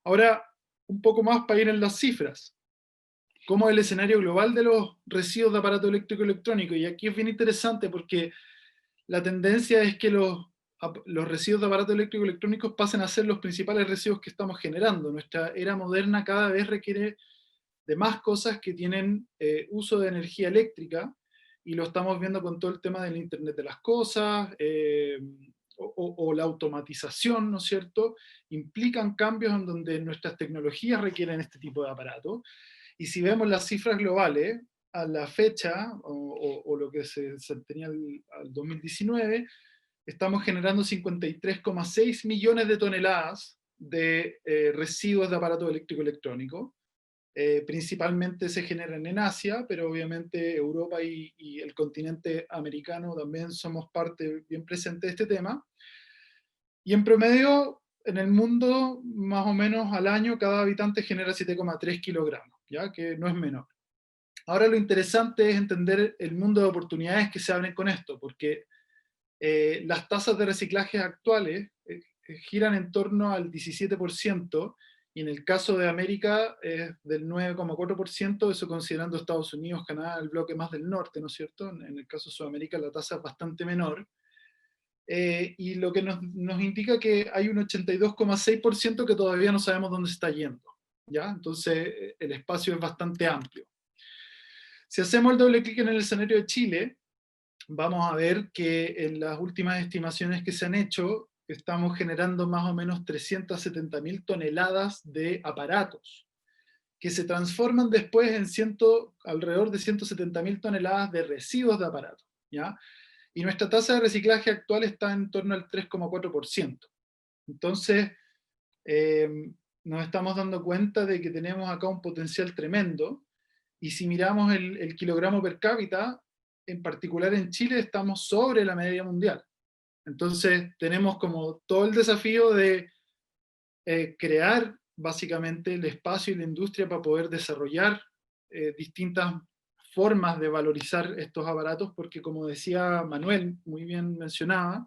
Ahora, un poco más para ir en las cifras. ¿Cómo es el escenario global de los residuos de aparato eléctrico electrónico? Y aquí es bien interesante porque la tendencia es que los residuos de aparato eléctrico electrónicos pasen a ser los principales residuos que estamos generando. Nuestra era moderna cada vez requiere de más cosas que tienen uso de energía eléctrica, y lo estamos viendo con todo el tema del Internet de las cosas, o la automatización, ¿no es cierto? Implican cambios en donde nuestras tecnologías requieren este tipo de aparatos. Y si vemos las cifras globales, a la fecha, o lo que se tenía al 2019, estamos generando 53,6 millones de toneladas de residuos de aparato eléctrico electrónico. Principalmente se generan en Asia, pero obviamente Europa y el continente americano también somos parte bien presente de este tema. Y en promedio, en el mundo, más o menos al año, cada habitante genera 7,3 kilogramos, ¿ya? Que no es menor. Ahora lo interesante es entender el mundo de oportunidades que se abren con esto, porque las tasas de reciclaje actuales giran en torno al 17%, y en el caso de América es del 9,4%, eso considerando Estados Unidos, Canadá, el bloque más del norte, ¿no es cierto? En el caso de Sudamérica la tasa es bastante menor. Y lo que nos indica que hay un 82,6% que todavía no sabemos dónde se está yendo, ¿ya? Entonces el espacio es bastante amplio. Si hacemos el doble clic en el escenario de Chile, vamos a ver que en las últimas estimaciones que se han hecho, estamos generando más o menos 370.000 toneladas de aparatos, que se transforman después en alrededor de 170.000 toneladas de residuos de aparatos, ¿ya? Y nuestra tasa de reciclaje actual está en torno al 3,4%. Entonces, nos estamos dando cuenta de que tenemos acá un potencial tremendo, y si miramos el kilogramo per cápita, en particular en Chile, estamos sobre la media mundial. Entonces tenemos como todo el desafío de crear básicamente el espacio y la industria para poder desarrollar distintas formas de valorizar estos aparatos, porque como decía Manuel, muy bien mencionaba,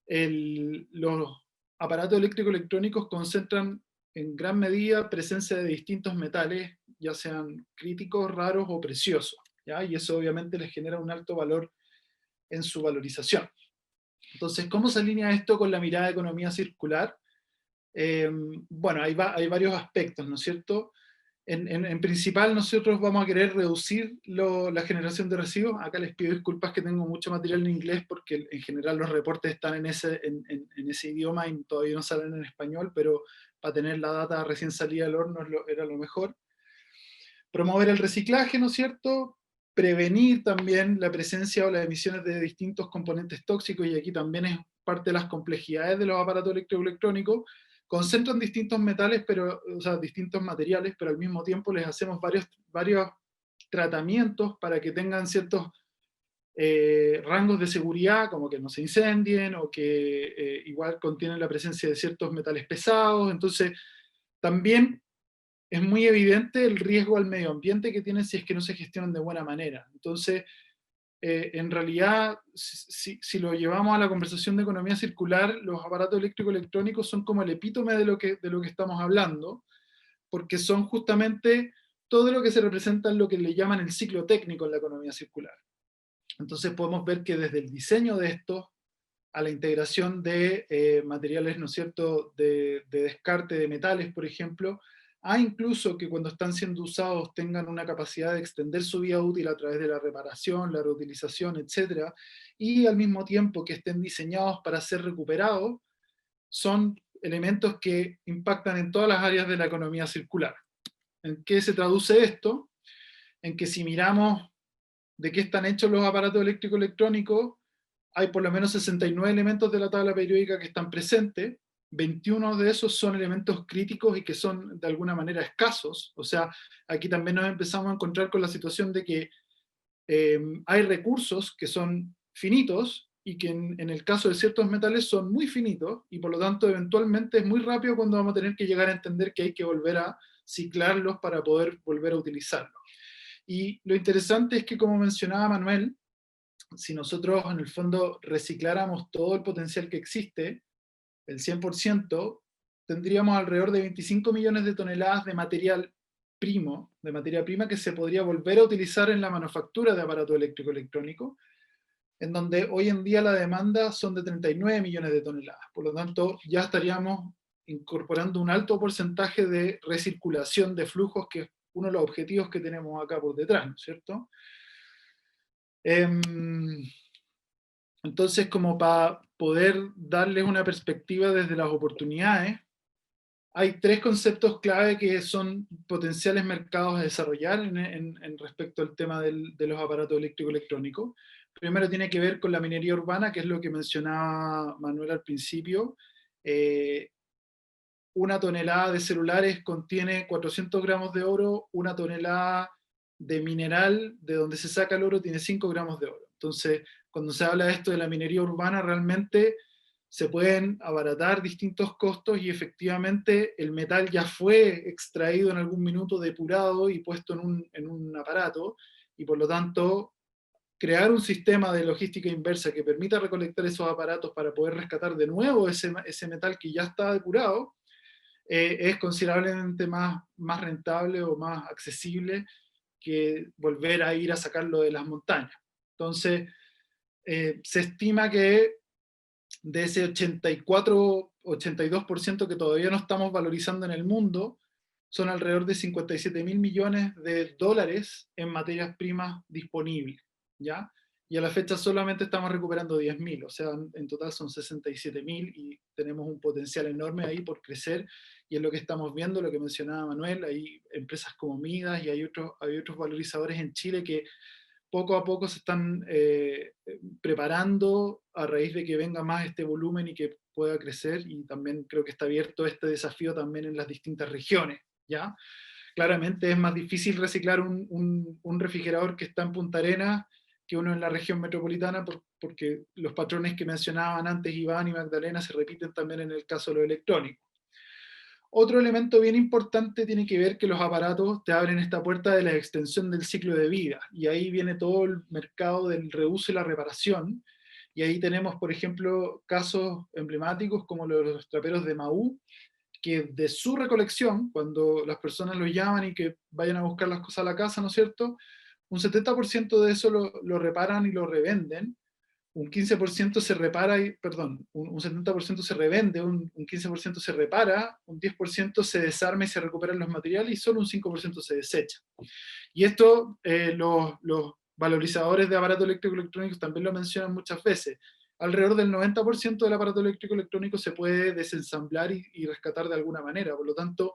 los aparatos eléctricos electrónicos concentran en gran medida presencia de distintos metales, ya sean críticos, raros o preciosos, ¿ya? Y eso obviamente les genera un alto valor en su valorización. Entonces, ¿cómo se alinea esto con la mirada de economía circular? Bueno, hay varios aspectos, ¿no es cierto? En principal, nosotros vamos a querer reducir la generación de residuos. Acá les pido disculpas que tengo mucho material en inglés, porque en general los reportes están en ese idioma y todavía no salen en español, pero para tener la data recién salida del horno era lo mejor. Promover el reciclaje, ¿no es cierto? Prevenir también la presencia o las emisiones de distintos componentes tóxicos, y aquí también es parte de las complejidades de los aparatos electroelectrónicos. Concentran distintos metales, distintos materiales, pero al mismo tiempo les hacemos varios tratamientos para que tengan ciertos rangos de seguridad, como que no se incendien, o que igual contienen la presencia de ciertos metales pesados. Entonces, también es muy evidente el riesgo al medio ambiente que tienen si es que no se gestionan de buena manera. Entonces, en realidad, si lo llevamos a la conversación de economía circular, los aparatos eléctrico-electrónicos son como el epítome de lo que estamos hablando, porque son justamente todo lo que se representa en lo que le llaman el ciclo técnico en la economía circular. Entonces podemos ver que desde el diseño de esto, a la integración de materiales, ¿no es cierto?, de descarte de metales, por ejemplo, a incluso que cuando están siendo usados tengan una capacidad de extender su vida útil a través de la reparación, la reutilización, etc. Y al mismo tiempo que estén diseñados para ser recuperados, son elementos que impactan en todas las áreas de la economía circular. ¿En qué se traduce esto? En que si miramos de qué están hechos los aparatos eléctricos electrónicos, hay por lo menos 69 elementos de la tabla periódica que están presentes. 21 de esos son elementos críticos y que son de alguna manera escasos. O sea, aquí también nos empezamos a encontrar con la situación de que hay recursos que son finitos y que en el caso de ciertos metales son muy finitos, y por lo tanto eventualmente es muy rápido cuando vamos a tener que llegar a entender que hay que volver a ciclarlos para poder volver a utilizarlos. Y lo interesante es que, como mencionaba Manuel, si nosotros en el fondo recicláramos todo el potencial que existe, el 100%, tendríamos alrededor de 25 millones de toneladas de materia prima que se podría volver a utilizar en la manufactura de aparatos eléctrico electrónico, en donde hoy en día la demanda son de 39 millones de toneladas. Por lo tanto, ya estaríamos incorporando un alto porcentaje de recirculación de flujos, que es uno de los objetivos que tenemos acá por detrás, ¿no es cierto? Entonces, como para poder darles una perspectiva desde las oportunidades, hay tres conceptos clave que son potenciales mercados a desarrollar en respecto al tema de los aparatos eléctrico-electrónicos. Primero tiene que ver con la minería urbana, que es lo que mencionaba Manuel al principio. Una tonelada de celulares contiene 400 gramos de oro, una tonelada de mineral de donde se saca el oro tiene 5 gramos de oro. Entonces, cuando se habla de esto de la minería urbana, realmente se pueden abaratar distintos costos y efectivamente el metal ya fue extraído en algún minuto, depurado y puesto en un aparato, y por lo tanto crear un sistema de logística inversa que permita recolectar esos aparatos para poder rescatar de nuevo ese metal que ya está depurado, es considerablemente más rentable o más accesible que volver a ir a sacarlo de las montañas. Entonces, se estima que de ese 82% que todavía no estamos valorizando en el mundo, son alrededor de 57.000 millones de dólares en materias primas disponibles, ¿ya? Y a la fecha solamente estamos recuperando 10.000, o sea, en total son 67.000 y tenemos un potencial enorme ahí por crecer, y es lo que estamos viendo, lo que mencionaba Manuel, hay empresas como Midas y hay otros valorizadores en Chile que poco a poco se están preparando a raíz de que venga más este volumen y que pueda crecer, y también creo que está abierto este desafío también en las distintas regiones, ¿ya? Claramente es más difícil reciclar un refrigerador que está en Punta Arenas que uno en la región metropolitana, porque los patrones que mencionaban antes Iván y Magdalena se repiten también en el caso de lo electrónico. Otro elemento bien importante tiene que ver que los aparatos te abren esta puerta de la extensión del ciclo de vida, y ahí viene todo el mercado del reuso y la reparación, y ahí tenemos, por ejemplo, casos emblemáticos como los traperos de Maú, que de su recolección, cuando las personas los llaman y que vayan a buscar las cosas a la casa, ¿no es cierto?, un 70% de eso lo reparan y lo revenden, un 15% se repara, un 70% se revende, un 15% se repara, un 10% se desarma y se recuperan los materiales, y solo un 5% se desecha. Y esto los valorizadores de aparatos eléctricos electrónicos también lo mencionan muchas veces. Alrededor del 90% del aparato eléctrico electrónico se puede desensamblar y rescatar de alguna manera. Por lo tanto,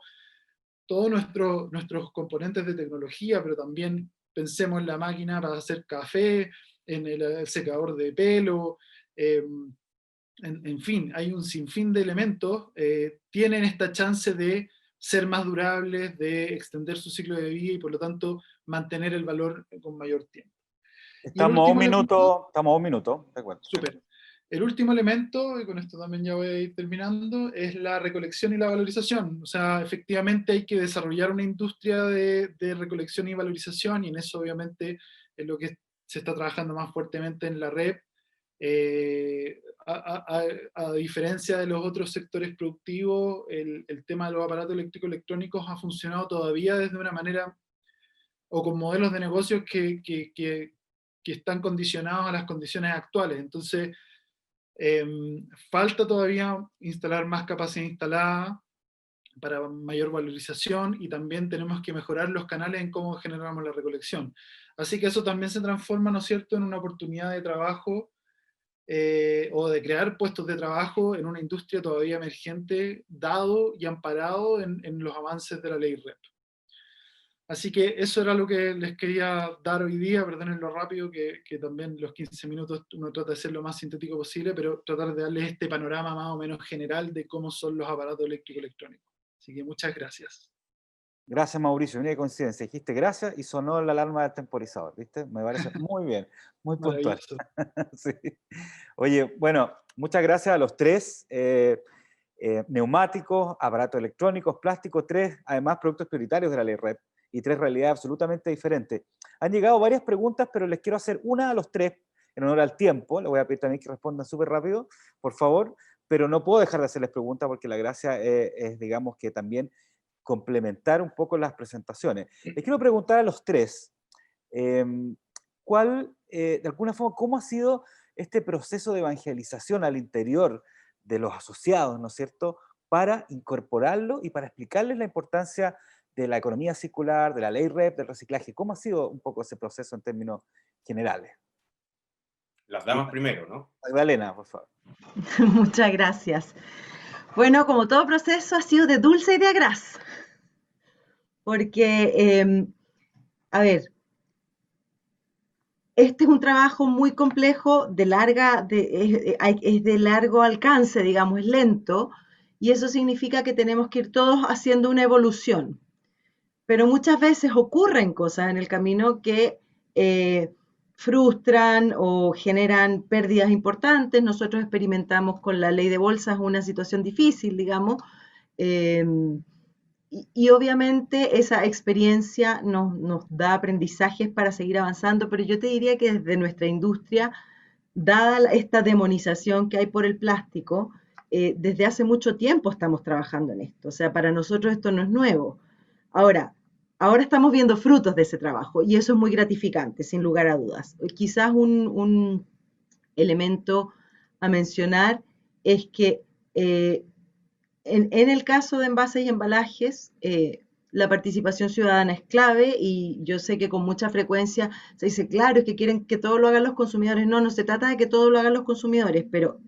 todos nuestros componentes de tecnología, pero también pensemos en la máquina para hacer café, en el secador de pelo, en fin, hay un sinfín de elementos, tienen esta chance de ser más durables, de extender su ciclo de vida y por lo tanto mantener el valor con mayor tiempo. Estamos a un minuto, de acuerdo. Súper. El último elemento, y con esto también ya voy a ir terminando, es la recolección y la valorización. O sea, efectivamente hay que desarrollar una industria de recolección y valorización, y en eso obviamente es lo que se está trabajando más fuertemente en la red. A diferencia de los otros sectores productivos, el tema de los aparatos eléctricos electrónicos ha funcionado todavía desde una manera, o con modelos de negocios que están condicionados a las condiciones actuales. Entonces, falta todavía instalar más capacidad instalada para mayor valorización, y también tenemos que mejorar los canales en cómo generamos la recolección. Así que eso también se transforma, ¿no es cierto?, en una oportunidad de trabajo o de crear puestos de trabajo en una industria todavía emergente, dado y amparado en los avances de la ley REP. Así que eso era lo que les quería dar hoy día, perdonen lo rápido, que también los 15 minutos uno trata de ser lo más sintético posible, pero tratar de darles este panorama más o menos general de cómo son los aparatos eléctrico-electrónicos. Así que muchas gracias. Gracias, Mauricio. Mira qué coincidencia. Dijiste gracias y sonó la alarma del temporizador, ¿viste? Me parece muy bien, muy puntual. Maravilloso. Sí. Oye, bueno, muchas gracias a los tres. Neumáticos, aparatos electrónicos, plásticos, tres, además, productos prioritarios de la ley REP y tres realidades absolutamente diferentes. Han llegado varias preguntas, pero les quiero hacer una a los tres en honor al tiempo. Les voy a pedir también que respondan súper rápido, por favor, pero no puedo dejar de hacerles preguntas porque la gracia es, digamos, que también complementar un poco las presentaciones. Les quiero preguntar a los tres, de alguna forma, ¿cómo ha sido este proceso de evangelización al interior de los asociados, ¿no es cierto?, para incorporarlo y para explicarles la importancia de la economía circular, de la ley REP, del reciclaje? ¿Cómo ha sido un poco ese proceso en términos generales? Las damas primero, ¿no? Magdalena, por favor. Muchas gracias. Bueno, como todo proceso ha sido de dulce y de agraz, porque, a ver, este es un trabajo muy complejo, es de largo alcance, digamos, es lento, y eso significa que tenemos que ir todos haciendo una evolución. Pero muchas veces ocurren cosas en el camino que frustran o generan pérdidas importantes. Nosotros experimentamos con la ley de bolsas una situación difícil, digamos, y obviamente esa experiencia nos da aprendizajes para seguir avanzando, pero yo te diría que desde nuestra industria, dada esta demonización que hay por el plástico, desde hace mucho tiempo estamos trabajando en esto. O sea, para nosotros esto no es nuevo. Ahora estamos viendo frutos de ese trabajo y eso es muy gratificante, sin lugar a dudas. Quizás un elemento a mencionar es que en el caso de envases y embalajes, la participación ciudadana es clave y yo sé que con mucha frecuencia se dice, claro, es que quieren que todo lo hagan los consumidores. No, no se trata de que todo lo hagan los consumidores, pero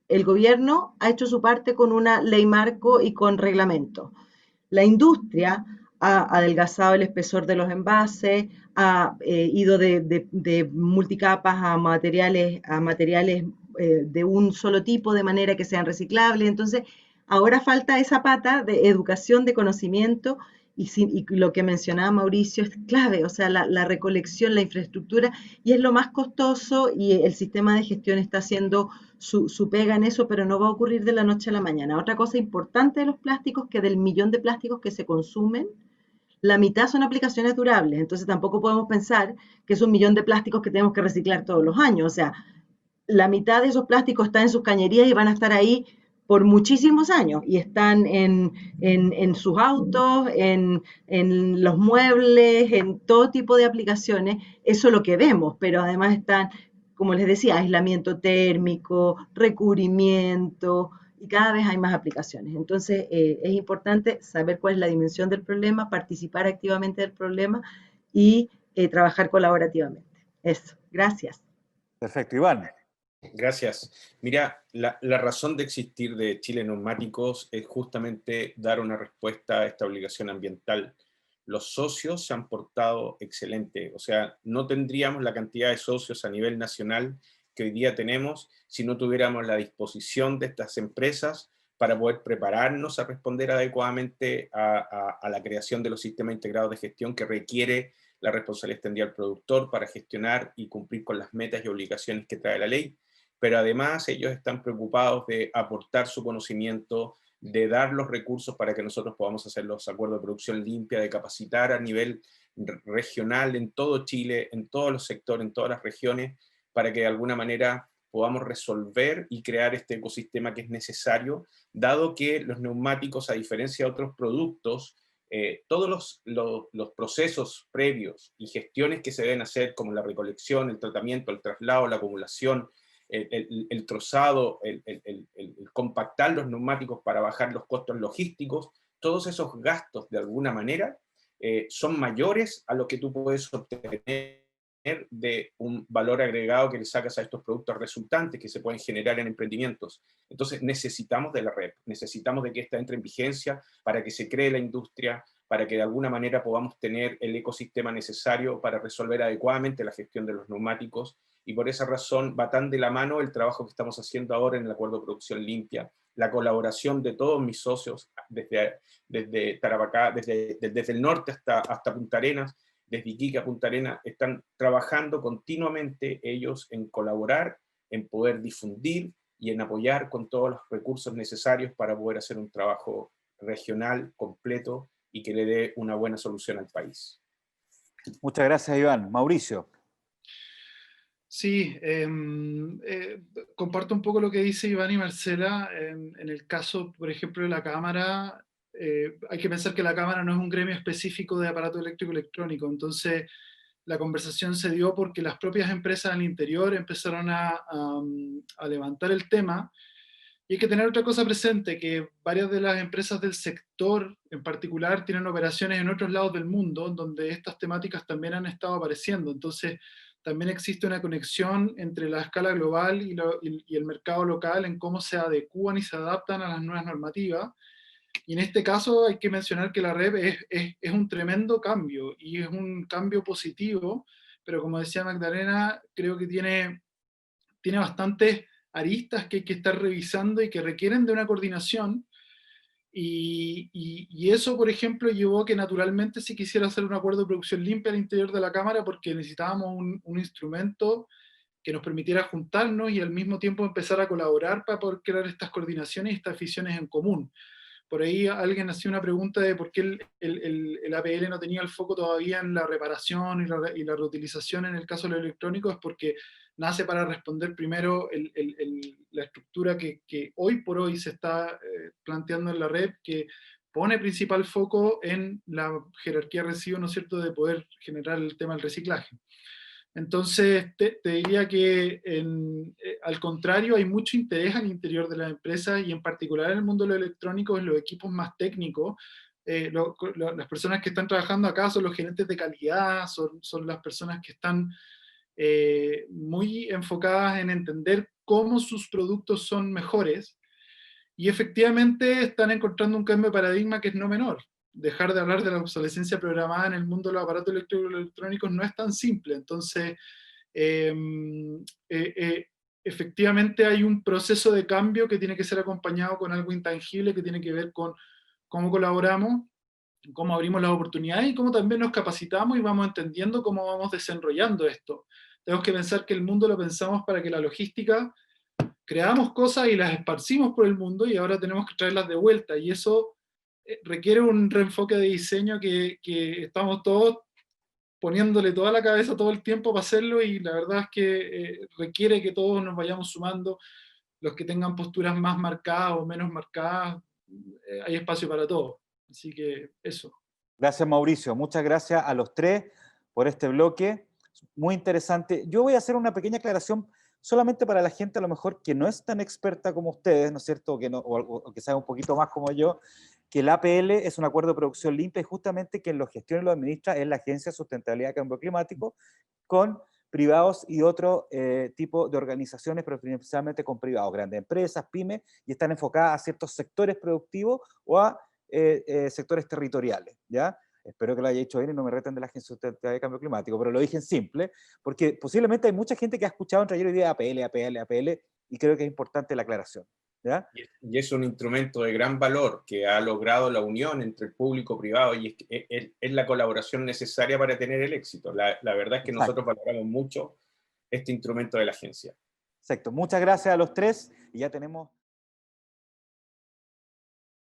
el gobierno ha hecho su parte con una ley marco y con reglamento. La industria ha adelgazado el espesor de los envases, ha ido de multicapas a materiales de un solo tipo, de manera que sean reciclables. Entonces, ahora falta esa pata de educación, de conocimiento, y lo que mencionaba Mauricio es clave, o sea, la recolección, la infraestructura, y es lo más costoso, y el sistema de gestión está haciendo su pega en eso, pero no va a ocurrir de la noche a la mañana. Otra cosa importante de los plásticos, que del millón de plásticos que se consumen, la mitad son aplicaciones durables, entonces tampoco podemos pensar que es un millón de plásticos que tenemos que reciclar todos los años, o sea, la mitad de esos plásticos están en sus cañerías y van a estar ahí por muchísimos años y están en sus autos, en los muebles, en todo tipo de aplicaciones. Eso es lo que vemos, pero además están, como les decía, aislamiento térmico, recubrimiento, y cada vez hay más aplicaciones. Entonces, es importante saber cuál es la dimensión del problema, participar activamente del problema y trabajar colaborativamente. Eso, gracias. Perfecto, Iván. Gracias. Mira, la razón de existir de Chile Neumáticos es justamente dar una respuesta a esta obligación ambiental. Los socios se han portado excelente, o sea, no tendríamos la cantidad de socios a nivel nacional que hoy día tenemos si no tuviéramos la disposición de estas empresas para poder prepararnos a responder adecuadamente a la creación de los sistemas integrados de gestión que requiere la responsabilidad extendida al productor para gestionar y cumplir con las metas y obligaciones que trae la ley. Pero además ellos están preocupados de aportar su conocimiento, de dar los recursos para que nosotros podamos hacer los acuerdos de producción limpia, de capacitar a nivel regional en todo Chile, en todos los sectores, en todas las regiones, para que de alguna manera podamos resolver y crear este ecosistema que es necesario, dado que los neumáticos, a diferencia de otros productos, todos los procesos previos y gestiones que se deben hacer, como la recolección, el tratamiento, el traslado, la acumulación, el trozado, el compactar los neumáticos para bajar los costos logísticos, todos esos gastos de alguna manera son mayores a lo que tú puedes obtener de un valor agregado que le sacas a estos productos resultantes que se pueden generar en emprendimientos. Entonces necesitamos de la red, necesitamos de que esta entre en vigencia para que se cree la industria, para que de alguna manera podamos tener el ecosistema necesario para resolver adecuadamente la gestión de los neumáticos, y por esa razón va tan de la mano el trabajo que estamos haciendo ahora en el Acuerdo de Producción Limpia, la colaboración de todos mis socios, desde Tarapacá, desde el norte hasta Punta Arenas, desde Iquique a Punta Arenas, están trabajando continuamente ellos en colaborar, en poder difundir y en apoyar con todos los recursos necesarios para poder hacer un trabajo regional, completo, y que le dé una buena solución al país. Muchas gracias, Iván. Mauricio. Sí, comparto un poco lo que dice Iván y Marcela. En el caso, por ejemplo, de la Cámara, hay que pensar que la Cámara no es un gremio específico de aparato eléctrico electrónico, entonces la conversación se dio porque las propias empresas al interior empezaron a levantar el tema. Y hay que tener otra cosa presente, que varias de las empresas del sector en particular tienen operaciones en otros lados del mundo, donde estas temáticas también han estado apareciendo. Entonces, también existe una conexión entre la escala global y el mercado local en cómo se adecúan y se adaptan a las nuevas normativas. Y en este caso hay que mencionar que la REP es un tremendo cambio, y es un cambio positivo, pero como decía Magdalena, creo que tiene bastantes aristas que hay que estar revisando y que requieren de una coordinación, y eso, por ejemplo, llevó a que naturalmente se quisiera hacer un acuerdo de producción limpia al interior de la Cámara, porque necesitábamos un instrumento que nos permitiera juntarnos y al mismo tiempo empezar a colaborar para poder crear estas coordinaciones y estas visiones en común. Por ahí alguien hacía una pregunta de por qué el APL no tenía el foco todavía en la reparación y la reutilización en el caso de lo electrónico. Es porque nace para responder primero la estructura que hoy por hoy se está planteando en la red, que pone principal foco en la jerarquía de residuos, ¿no es cierto?, de poder generar el tema del reciclaje. Entonces, te diría que al contrario, hay mucho interés al interior de las empresas, y en particular en el mundo de lo electrónico, en los equipos más técnicos. Las personas que están trabajando acá son los gerentes de calidad, son las personas que están muy enfocadas en entender cómo sus productos son mejores, y efectivamente están encontrando un cambio de paradigma que es no menor. Dejar de hablar de la obsolescencia programada en el mundo de los aparatos electrónicos no es tan simple. Entonces, efectivamente hay un proceso de cambio que tiene que ser acompañado con algo intangible, que tiene que ver con cómo colaboramos, cómo abrimos las oportunidades y cómo también nos capacitamos y vamos entendiendo cómo vamos desenrollando esto. Tenemos que pensar que el mundo lo pensamos para que la logística, creamos cosas y las esparcimos por el mundo, y ahora tenemos que traerlas de vuelta, y eso requiere un reenfoque de diseño que estamos todos poniéndole toda la cabeza todo el tiempo para hacerlo, y la verdad es que requiere que todos nos vayamos sumando. Los que tengan posturas más marcadas o menos marcadas, hay espacio para todos. Así que eso. Gracias, Mauricio. Muchas gracias a los tres por este bloque. Muy interesante. Yo voy a hacer una pequeña aclaración solamente para la gente a lo mejor que no es tan experta como ustedes, ¿no es cierto? O que sabe un poquito más como yo, que el APL es un acuerdo de producción limpia, y justamente quien lo gestiona y lo administra es la Agencia de Sustentabilidad y Cambio Climático, con privados y otro tipo de organizaciones, pero principalmente con privados, grandes empresas, pymes, y están enfocadas a ciertos sectores productivos o a sectores territoriales, ¿ya? Espero que lo haya hecho bien y no me reten de la Agencia de Cambio Climático, pero lo dije en simple, porque posiblemente hay mucha gente que ha escuchado entre ayer hoy día APL, APL, APL, y creo que es importante la aclaración, ¿ya? Y es un instrumento de gran valor que ha logrado la unión entre el público y privado, y es la colaboración necesaria para tener el éxito. La verdad es que nosotros valoramos mucho este instrumento de la agencia. Exacto. Muchas gracias a los tres, y ya tenemos...